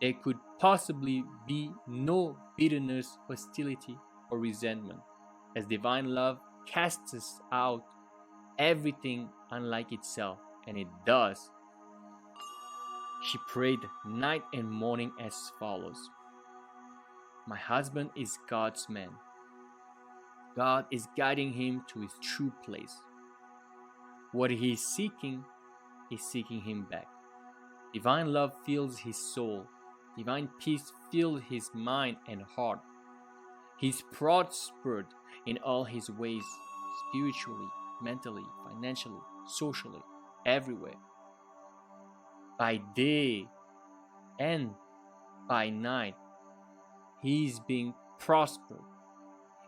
there could possibly be no bitterness, hostility, or resentment, as divine love casts out everything unlike itself, and it does. She prayed night and morning as follows. My husband is God's man. God is guiding him to his true place. What he is seeking him back. Divine love fills his soul. Divine peace fills his mind and heart. He's prospered in all his ways, spiritually, mentally, financially, socially, everywhere. By day and by night, he is being prospered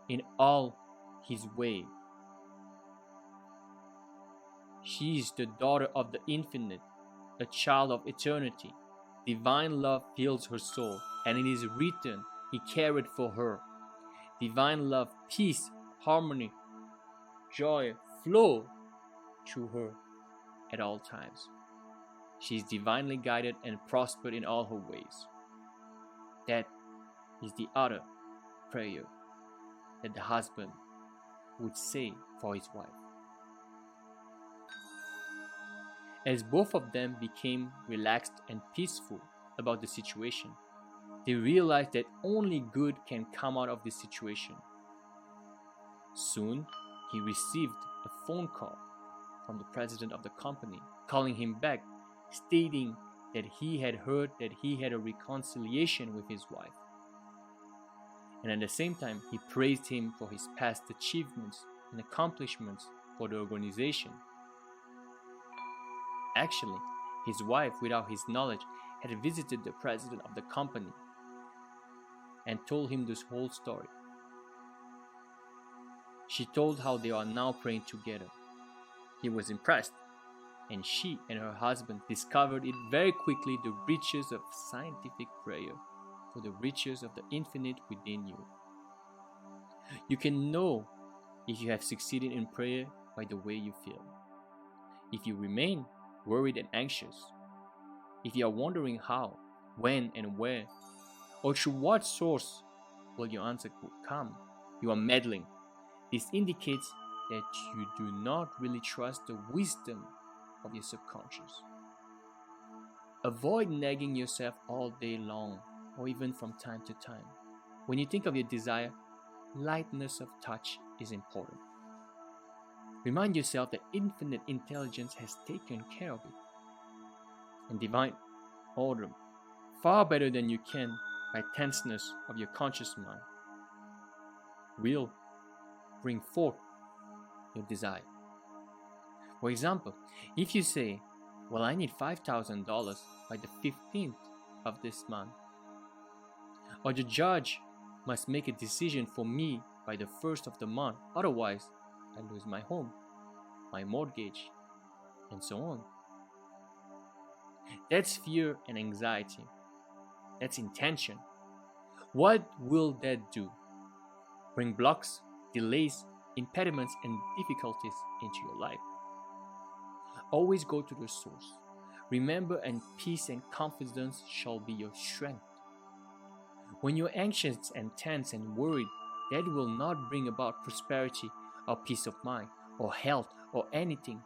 in all his ways. She is the daughter of the infinite, a child of eternity. Divine love fills her soul, and in his return, he cared for her. Divine love, peace, harmony, joy flow through her at all times. She is divinely guided and prospered in all her ways. That is the other prayer that the husband would say for his wife. As both of them became relaxed and peaceful about the situation, they realized that only good can come out of this situation. Soon, he received a phone call from the president of the company, calling him back, stating that he had heard that he had a reconciliation with his wife. And at the same time, he praised him for his past achievements and accomplishments for the organization. Actually, his wife, without his knowledge, had visited the president of the company and told him this whole story. She told how they are now praying together. He was impressed, and she and her husband discovered it very quickly, the riches of scientific prayer, for the riches of the infinite within you. You can know if you have succeeded in prayer by the way you feel. If you remain worried and anxious, if you are wondering how, when, and where, or through what source will your answer come, you are meddling. This indicates that you do not really trust the wisdom of your subconscious. Avoid nagging yourself all day long, or even from time to time. When you think of your desire, lightness of touch is important. Remind yourself that infinite intelligence has taken care of it. And divine order, far better than you can by tenseness of your conscious mind, will bring forth your desire. For example, if you say, well, I need $5,000 by the 15th of this month, or the judge must make a decision for me by the first of the month. Otherwise, I lose my home, my mortgage, and so on. That's fear and anxiety. That's intention. What will that do? Bring blocks, delays, impediments, and difficulties into your life. Always go to the source. Remember, and peace and confidence shall be your strength. When you're anxious and tense and worried, that will not bring about prosperity or peace of mind or health or anything.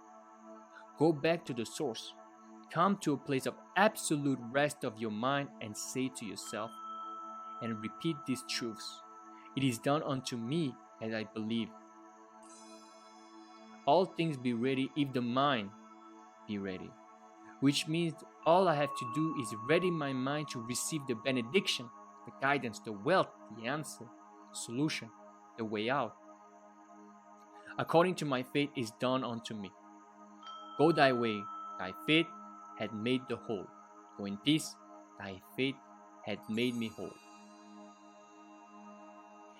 Go back to the source. Come to a place of absolute rest of your mind and say to yourself and repeat these truths. It is done unto me as I believe. All things be ready if the mind be ready, which means all I have to do is ready my mind to receive the benediction, the guidance, the wealth, the answer, the solution, the way out. According to my faith is done unto me. Go thy way, thy faith had made the whole. Go in peace, thy faith had made me whole.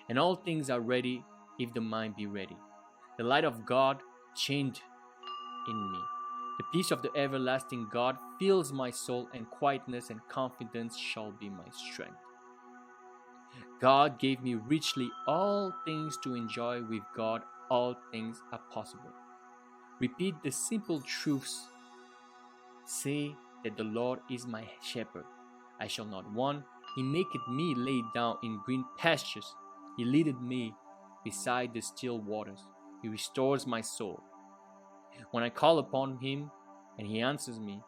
And all things are ready if the mind be ready. The light of God shined in me. The peace of the everlasting God fills my soul, and quietness and confidence shall be my strength. God gave me richly all things to enjoy. With God, all things are possible. Repeat the simple truths. Say that the Lord is my shepherd. I shall not want. He maketh me lay down in green pastures. He leadeth me beside the still waters. He restores my soul. When I call upon him and he answers me,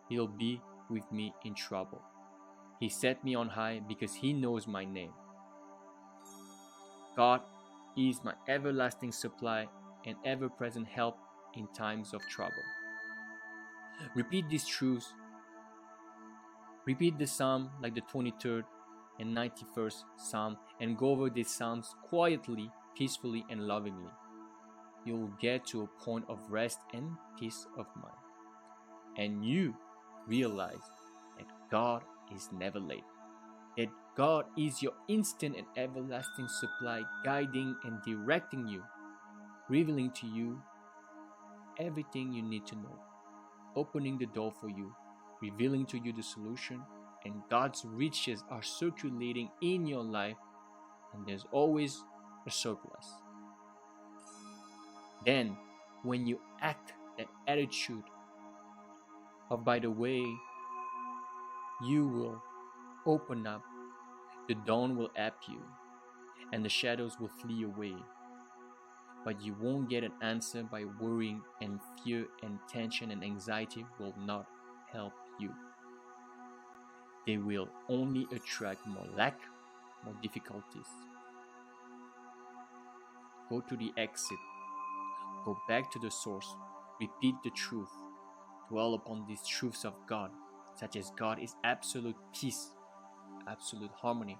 he'll be with me in trouble. He set me on high because he knows my name. God is my everlasting supply and ever-present help in times of trouble. Repeat these truths. Repeat the psalm like the 23rd and 91st psalm, and go over these psalms quietly, peacefully, and lovingly. You will get to a point of rest and peace of mind. And you realize that God is never late. That God is your instant and everlasting supply, guiding and directing you, revealing to you everything you need to know, opening the door for you, revealing to you the solution, and God's riches are circulating in your life, and there's always a surplus. Then, when you act that attitude of, by the way, you will open up, the dawn will ap you, and the shadows will flee away. But you won't get an answer by worrying, and fear and tension and anxiety will not help you. They will only attract more lack, more difficulties. Go to the exit. Go back to the source. Repeat the truth. Dwell upon these truths of God, such as God is absolute peace, absolute harmony,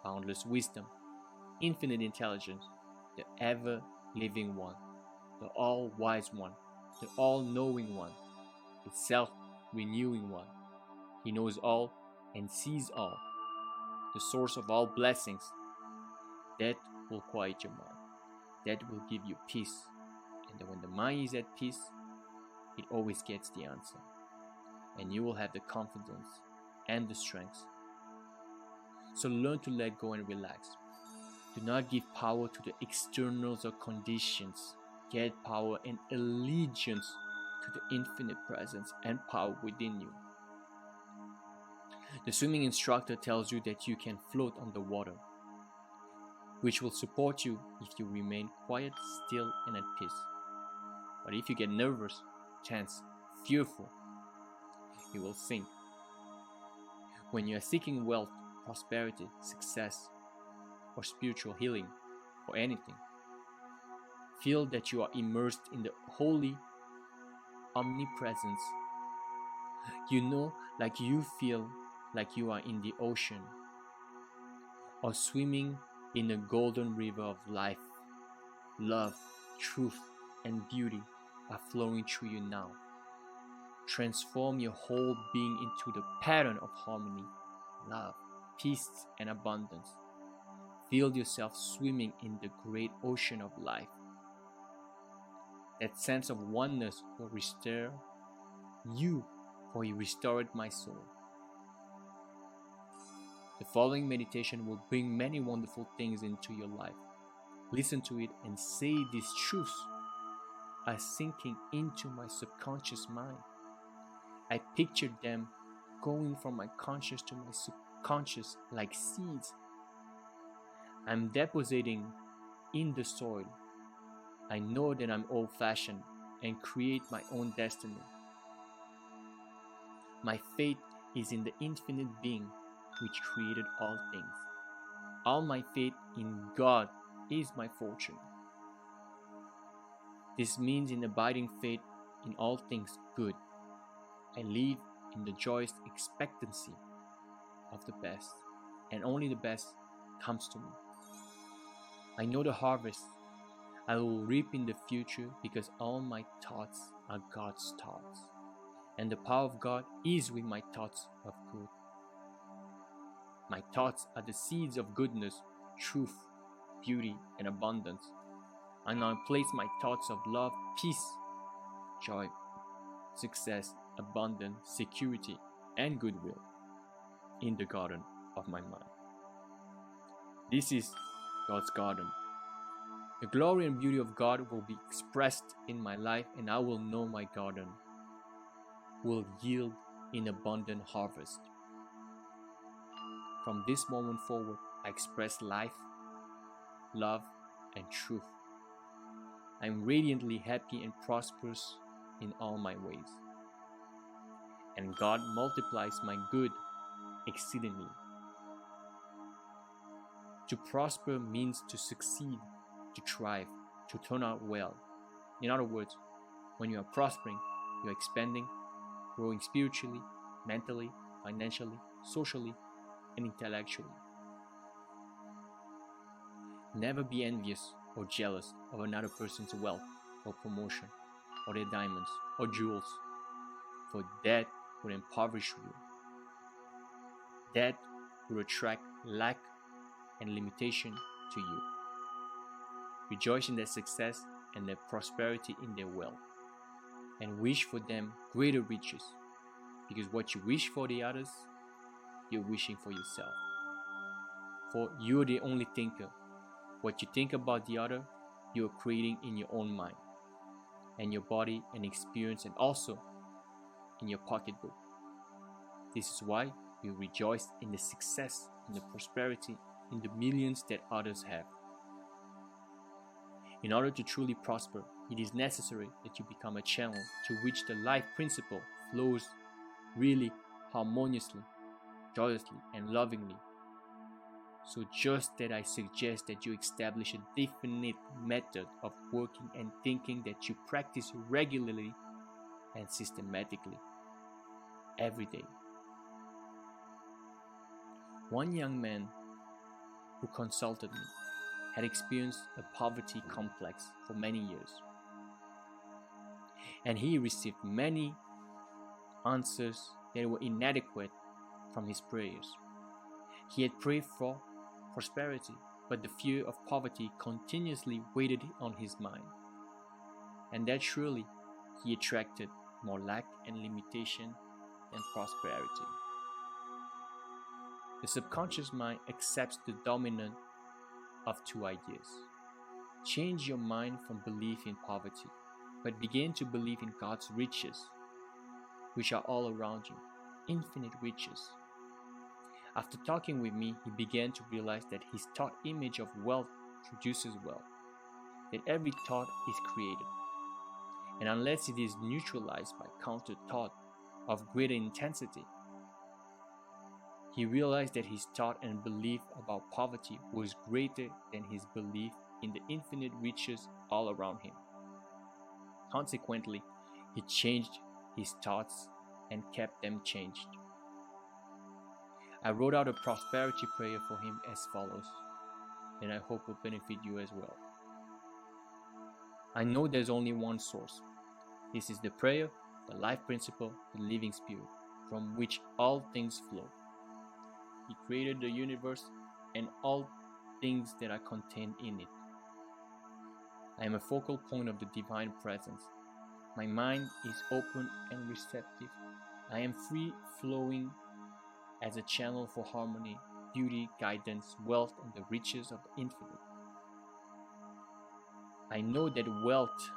boundless wisdom, infinite intelligence, the ever-living one, the all-wise one, the all-knowing one, the self-renewing one. He knows all and sees all, the source of all blessings. That will quiet your mind. That will give you peace. And when the mind is at peace, it always gets the answer. And you will have the confidence and the strength. So learn to let go and relax. Do not give power to the externals or conditions. Get power and allegiance to the infinite presence and power within you. The swimming instructor tells you that you can float on the water, which will support you if you remain quiet, still, and at peace. But if you get nervous, tense, fearful, you will sink. When you are seeking wealth, prosperity, success, or spiritual healing, or anything, feel that you are immersed in the holy omnipresence. You know, like you feel like you are in the ocean or swimming in a golden river of life. Love, truth, and beauty are flowing through you now. Transform your whole being into the pattern of harmony, love, peace, and abundance. Feel yourself swimming in the great ocean of life. That sense of oneness will restore you, for He restored my soul. The following meditation will bring many wonderful things into your life. Listen to it and say these truths are sinking into my subconscious mind. I pictured them going from my conscious to my subconscious like seeds. I'm depositing in the soil. I know that I'm old-fashioned and create my own destiny. My faith is in the infinite being which created all things. All my faith in God is my fortune. This means in abiding faith in all things good. I live in the joyous expectancy of the best, and only the best comes to me. I know the harvest I will reap in the future because all my thoughts are God's thoughts, and the power of God is with my thoughts of good. My thoughts are the seeds of goodness, truth, beauty, and abundance. I now place my thoughts of love, peace, joy, success, abundance, security, and goodwill in the garden of my mind. This is God's garden. The glory and beauty of God will be expressed in my life, and I will know my garden will yield in abundant harvest. From this moment forward, I express life, love, and truth. I am radiantly happy and prosperous in all my ways. And God multiplies my good exceedingly. To prosper means to succeed, to thrive, to turn out well. In other words, when you are prospering, you are expanding, growing spiritually, mentally, financially, socially, and intellectually. Never be envious or jealous of another person's wealth or promotion or their diamonds or jewels, for that would impoverish you. That would attract lack and limitation to you. Rejoice in their success and their prosperity in their wealth, and wish for them greater riches, because what you wish for the others, you're wishing for yourself. For you're the only thinker. What you think about the other, you're creating in your own mind, and your body and experience, and also in your pocketbook. This is why you rejoice in the success, in the prosperity, in the millions that others have. In order to truly prosper, it is necessary that you become a channel to which the life principle flows really harmoniously, joyously, and lovingly. So just that I suggest that you establish a definite method of working and thinking that you practice regularly and systematically every day. One young man who consulted me had experienced a poverty complex for many years, and he received many answers that were inadequate from his prayers. He had prayed for prosperity, but the fear of poverty continuously weighed on his mind, and that surely he attracted more lack and limitation than prosperity. The subconscious mind accepts the dominant of two ideas. Change your mind from belief in poverty, but begin to believe in God's riches, which are all around you, infinite riches. After talking with me, he began to realize that his thought image of wealth produces wealth, that every thought is created, and unless it is neutralized by counter thought of greater intensity, he realized that his thought and belief about poverty was greater than his belief in the infinite riches all around him. Consequently, he changed his thoughts and kept them changed. I wrote out a prosperity prayer for him as follows, and I hope will benefit you as well. I know there's only one source. This is the prayer, the life principle, the living spirit, from which all things flow. He created the universe and all things that are contained in it. I am a focal point of the divine presence. My mind is open and receptive. I am free flowing as a channel for harmony, beauty, guidance, wealth, and the riches of the infinite. I know that wealth,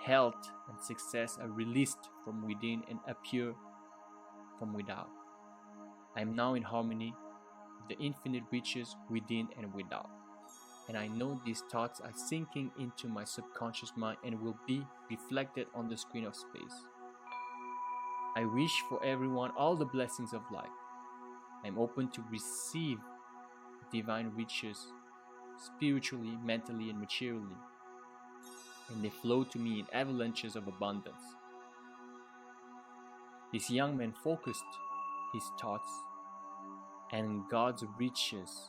health, and success are released from within and appear from without. I am now in harmony with the infinite riches within and without. And I know these thoughts are sinking into my subconscious mind and will be reflected on the screen of space. I wish for everyone all the blessings of life. I am open to receive divine riches spiritually, mentally, and materially, and they flow to me in avalanches of abundance. This young man focused his thoughts on God's riches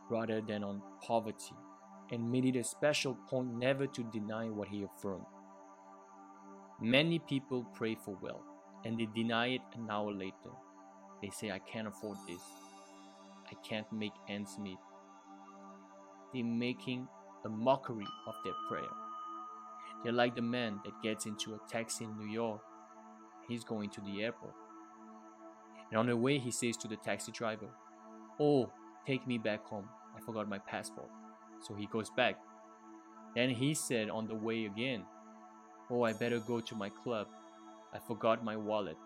rather than on poverty, and made it a special point never to deny what he affirmed. Many people pray for wealth, and they deny it an hour later. They say, I can't afford this. I can't make ends meet. They're making a mockery of their prayer. They're like the man that gets into a taxi in New York. He's going to the airport. And on the way, he says to the taxi driver, "Oh, take me back home. I forgot my passport." So he goes back. Then he said on the way again, "Oh, I better go to my club. I forgot my wallet."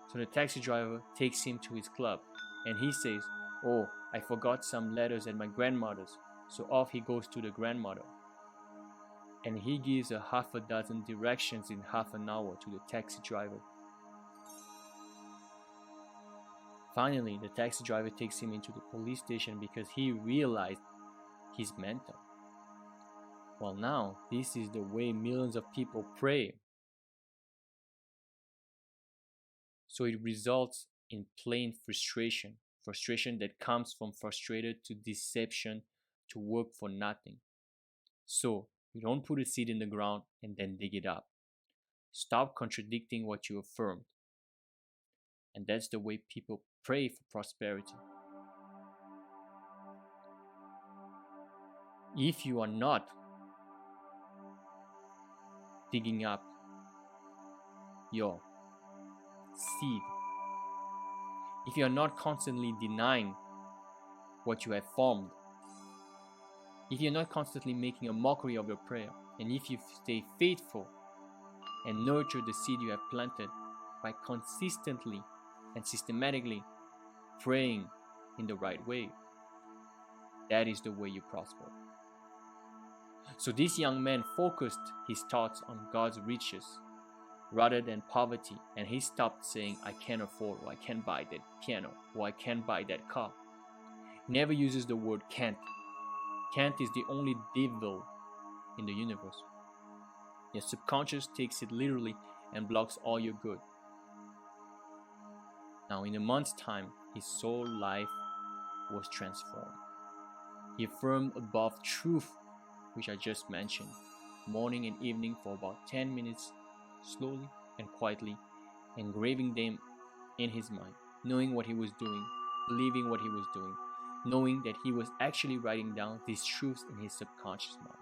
So the taxi driver takes him to his club, and he says, "Oh, I forgot some letters at my grandmother's." So off he goes to the grandmother. And he gives a half a dozen directions in half an hour to the taxi driver. Finally, the taxi driver takes him into the police station because he realized he's mental. Well, now, this is the way millions of people pray. So it results in plain frustration that comes from frustrated to deception to work for nothing. So you don't put a seed in the ground and then dig it up. Stop contradicting what you affirmed. And that's the way people pray for prosperity. If you are not digging up your seed, if you are not constantly denying what you have formed, if you're not constantly making a mockery of your prayer, and if you stay faithful and nurture the seed you have planted by consistently and systematically praying in the right way, that is the way you prosper. So this young man focused his thoughts on God's riches rather than poverty, and he stopped saying, I can't afford, or I can't buy that piano, or I can't buy that car. He never uses the word can't. Can't is the only devil in the universe. Your subconscious takes it literally and blocks all your good. Now, in a month's time, his soul life was transformed. He affirmed above truth, which I just mentioned, morning and evening for about 10 minutes, slowly and quietly, engraving them in his mind, knowing what he was doing, believing what he was doing, knowing that he was actually writing down these truths in his subconscious mind,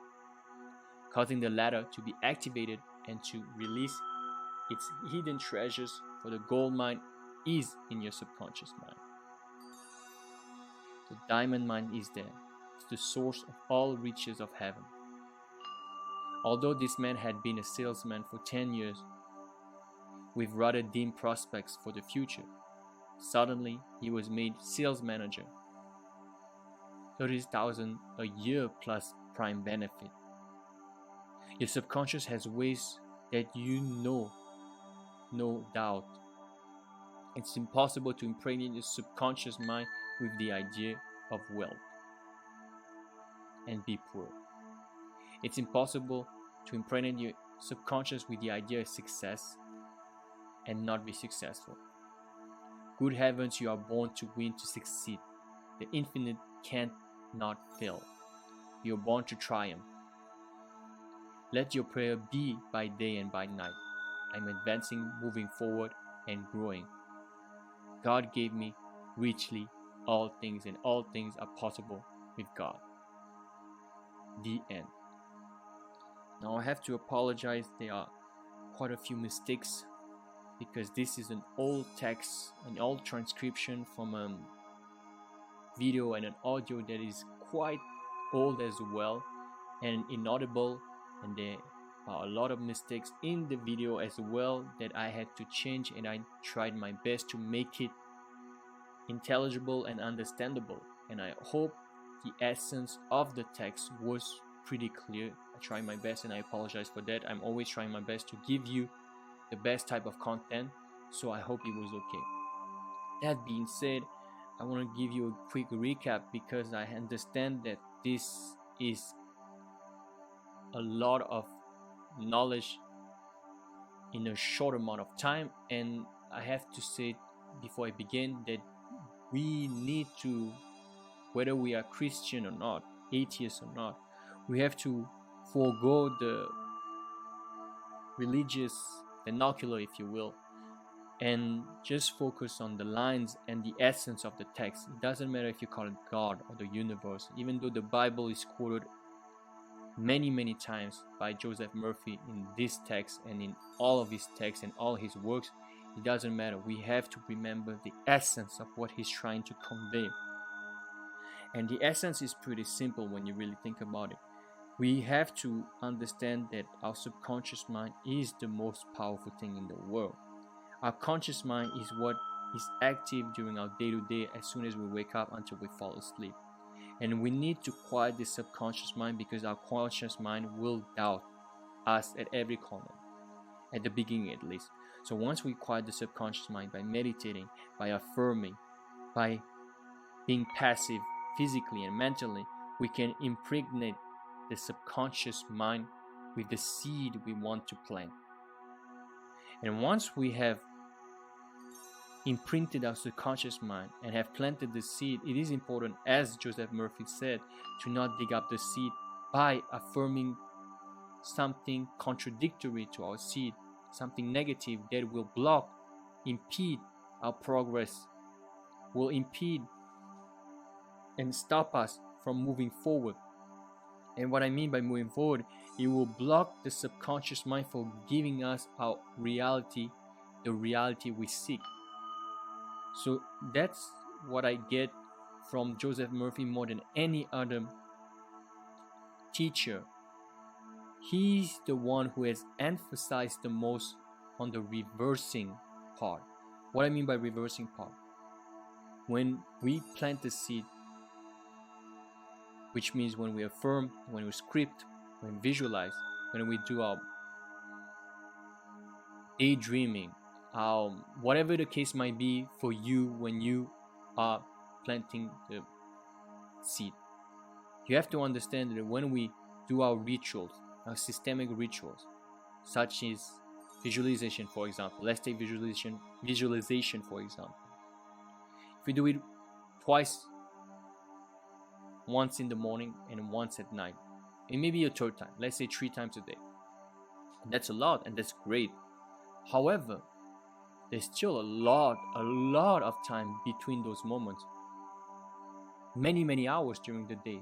causing the latter to be activated and to release its hidden treasures, for the gold mine is in your subconscious mind. The diamond mine is there. It's the source of all riches of heaven. Although this man had been a salesman for 10 years, with rather dim prospects for the future, suddenly he was made sales manager. 30,000 a year plus prime benefit. Your subconscious has ways that you know, no doubt. It's impossible to impregnate your subconscious mind with the idea of wealth and be poor. It's impossible to impregnate your subconscious with the idea of success and not be successful. Good heavens, you are born to win, to succeed. The infinite can't not fail. You are born to triumph. Let your prayer be by day and by night. I'm advancing, moving forward, and growing. God gave me richly all things, and all things are possible with God. The end. Now I have to apologize. There are quite a few mistakes because this is an old text, an old transcription from a video and an audio that is quite old as well and inaudible, and there are a lot of mistakes in the video as well that I had to change, and I tried my best to make it intelligible and understandable, and I hope the essence of the text was pretty clear. I tried my best and I apologize for that. I'm always trying my best to give you the best type of content, so I hope it was okay. That being said, I want to give you a quick recap because I understand that this is a lot of knowledge in a short amount of time, and I have to say before I begin that we need to, whether we are Christian or not, atheist or not, we have to forego the religious vernacular, if you will, and just focus on the lines and the essence of the text. It doesn't matter if you call it God or the universe, even though the Bible is quoted many times by Joseph Murphy in this text and in all of his texts and all his works. It doesn't matter. We have to remember the essence of what he's trying to convey. And the essence is pretty simple when you really think about it. We have to understand that our subconscious mind is the most powerful thing in the world. Our conscious mind is what is active during our day-to-day as soon as we wake up until we fall asleep. And we need to quiet the subconscious mind because our conscious mind will doubt us at every corner, at the beginning at least. So once we quiet the subconscious mind by meditating, by affirming, by being passive physically and mentally, we can impregnate the subconscious mind with the seed we want to plant. And once we have imprinted our subconscious mind and have planted the seed, it is important, as Joseph Murphy said, to not dig up the seed by affirming something contradictory to our seed, something negative that will block, impede our progress, will impede and stop us from moving forward. And what I mean by moving forward, it will block the subconscious mind from giving us our reality, the reality we seek. So that's what I get from Joseph Murphy more than any other teacher. He's the one who has emphasized the most on the reversing part. What I mean by reversing part, when we plant the seed, which means when we affirm, when we script, when we visualize, when we do our daydreaming, whatever the case might be for you when you are planting the seed, you have to understand that when we do our rituals, our systemic rituals, such as visualization, for example, let's take visualization for example. If we do it twice, once in the morning and once at night, it may be a third time, let's say 3 times a day, and that's a lot and that's great. However, there's still a lot of time between those moments, many hours during the day.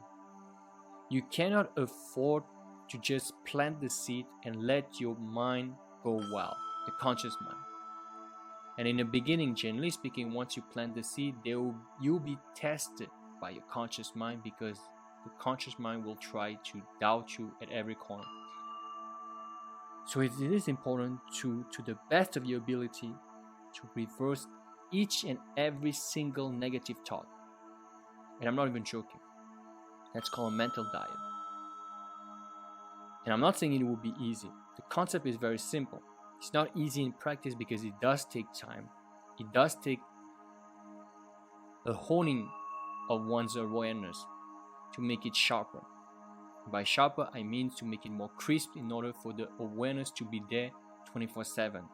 You cannot afford to just plant the seed and let your mind go wild, the conscious mind. And in the beginning, generally speaking, once you plant the seed, you'll be tested by your conscious mind, because the conscious mind will try to doubt you at every corner. So it is important to the best of your ability to reverse each and every single negative thought. And I'm not even joking. That's called a mental diet. And I'm not saying it will be easy. The concept is very simple. It's not easy in practice because it does take time. It does take a honing of one's awareness to make it sharper. By sharper, I mean to make it more crisp in order for the awareness to be there 24/7.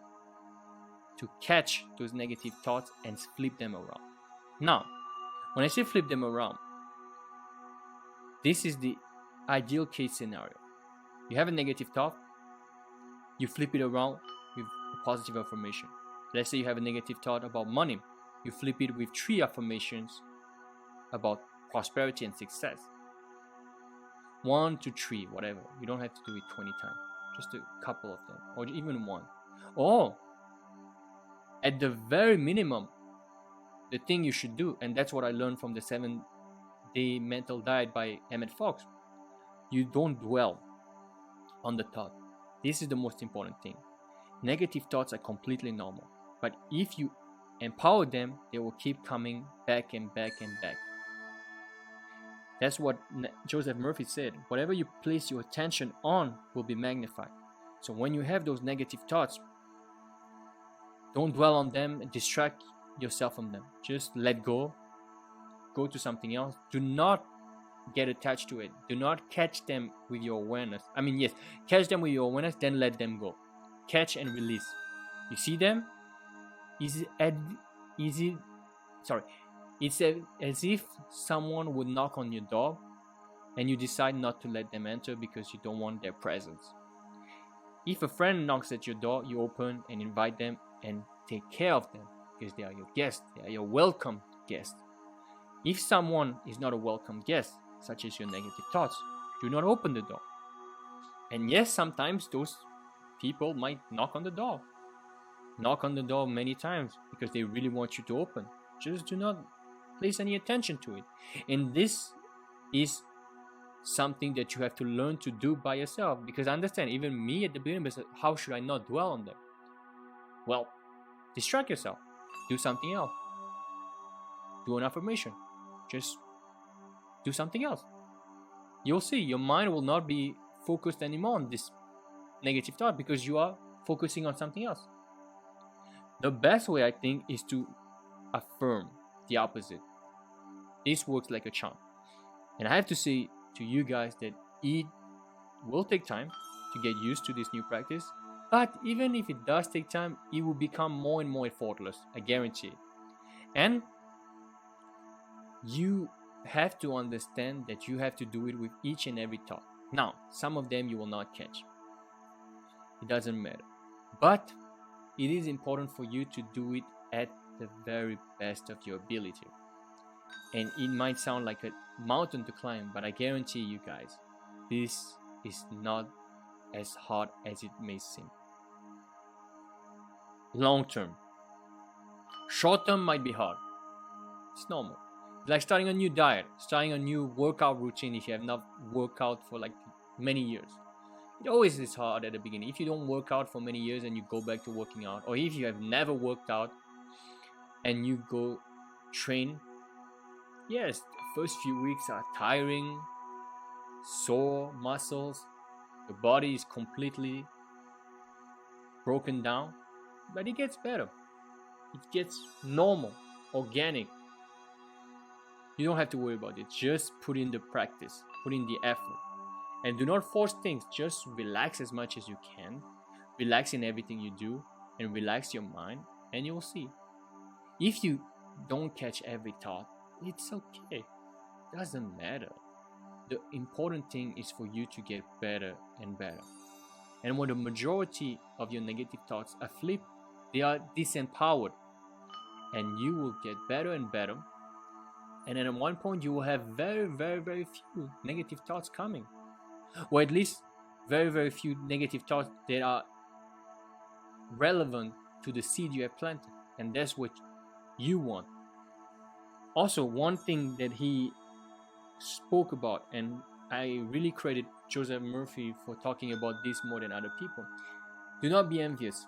To catch those negative thoughts and flip them around. Now, when I say flip them around, this is the ideal case scenario. You have a negative thought, you flip it around with a positive affirmation. Let's say you have a negative thought about money, you flip it with 3 affirmations about prosperity and success. 1 to 3, whatever. You don't have to do it 20 times. Just a couple of them, or even one. Or at the very minimum, the thing you should do, and that's what I learned from the 7-day mental diet by Emmett Fox. You don't dwell on the thought. This is the most important thing. Negative thoughts are completely normal, but if you empower them, they will keep coming back and back and back. That's what Joseph Murphy said. Whatever you place your attention on will be magnified. So when you have those negative thoughts, don't dwell on them and distract yourself from them. Just let go. Go to something else. Do not get attached to it. Do not catch them with your awareness. Yes, catch them with your awareness, then let them go. Catch and release. You see them? It's as if someone would knock on your door and you decide not to let them enter because you don't want their presence. If a friend knocks at your door, you open and invite them and take care of them because they are your guests. They are your welcome guests. If someone is not a welcome guest, such as your negative thoughts, do not open the door. And yes, sometimes those people might knock on the door. Knock on the door many times because they really want you to open. Just do not place any attention to it. And this is something that you have to learn to do by yourself, because I understand, even me at the beginning, how should I not dwell on them? Well, distract yourself. Do something else. Do an affirmation. Just do something else. You'll see your mind will not be focused anymore on this negative thought because you are focusing on something else. The best way, I think, is to affirm the opposite. This works like a charm. And I have to say to you guys that it will take time to get used to this new practice. But even if it does take time, it will become more and more effortless. I guarantee it. And you have to understand that you have to do it with each and every thought. Now, some of them you will not catch. It doesn't matter. But it is important for you to do it at the very best of your ability. And it might sound like a mountain to climb, but I guarantee you guys, this is not as hard as it may seem. Long term. Short term might be hard. It's normal. It's like starting a new diet, starting a new workout routine if you have not worked out for like many years. It always is hard at the beginning. If you don't work out for many years and you go back to working out, or if you have never worked out and you go train, yes, the first few weeks are tiring, sore muscles, the body is completely broken down, but it gets better. It gets normal, organic. You don't have to worry about it. Just put in the practice, put in the effort. And do not force things. Just relax as much as you can. Relax in everything you do and relax your mind, and you'll see. If you don't catch every thought, it's okay. Doesn't matter. The important thing is for you to get better and better. And when the majority of your negative thoughts are flipped, they are disempowered, and you will get better and better. And then at one point you will have very, very, very few negative thoughts coming. Or at least very, very few negative thoughts that are relevant to the seed you have planted. And that's what you want. Also, one thing that he spoke about, and I really credit Joseph Murphy for talking about this more than other people. Do not be envious.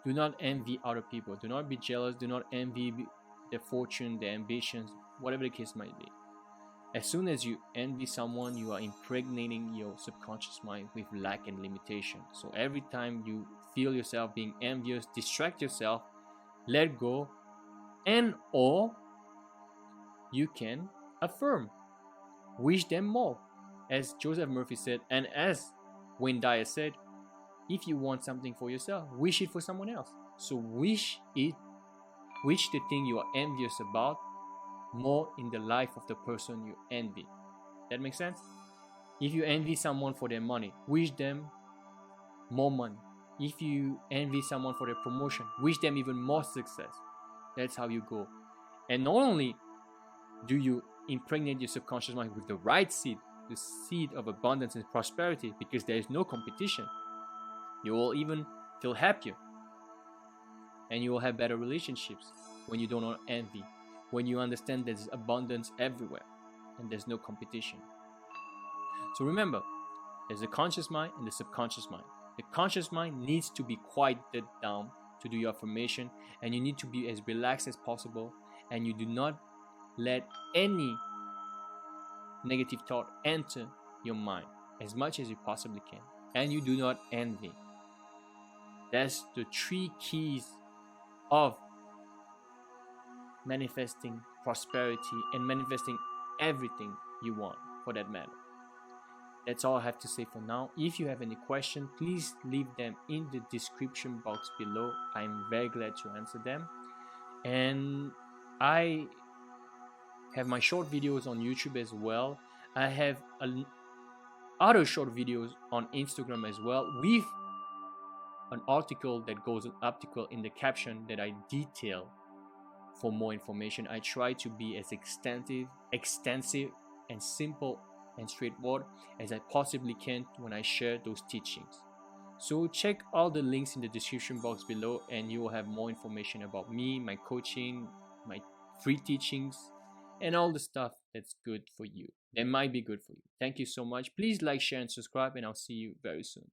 Do not envy other people. Do not be jealous. Do not envy their fortune, their ambitions, whatever the case might be. As soon as you envy someone, you are impregnating your subconscious mind with lack and limitation. So every time you feel yourself being envious, distract yourself, let go, and or you can affirm. Wish them more. As Joseph Murphy said, and as Wayne Dyer said, if you want something for yourself, wish it for someone else. So wish the thing you are envious about more in the life of the person you envy. That makes sense? If you envy someone for their money, wish them more money. If you envy someone for their promotion, wish them even more success. That's how you go. And not only do you impregnate your subconscious mind with the right seed, the seed of abundance and prosperity, because there is no competition. You will even feel happier, and you will have better relationships when you don't envy, when you understand there's abundance everywhere and there's no competition. So remember, there's the conscious mind and the subconscious mind. The conscious mind needs to be quieted down to do your affirmation, and you need to be as relaxed as possible, and you do not let any negative thought enter your mind as much as you possibly can, and you do not envy. That's the 3 keys of manifesting prosperity and manifesting everything you want, for that matter. That's all I have to say for now. If you have any questions, please leave them in the description box below. I'm very glad to answer them. And I have my short videos on YouTube as well. I have other short videos on Instagram as well, with an article that goes in the caption that I detail for more information. I try to be as extensive and simple and straightforward as I possibly can when I share those teachings. So check all the links in the description box below, and you will have more information about me, my coaching, my free teachings, and all the stuff that's good for you, that might be good for you. Thank you so much. Please like, share, and subscribe, and I'll see you very soon.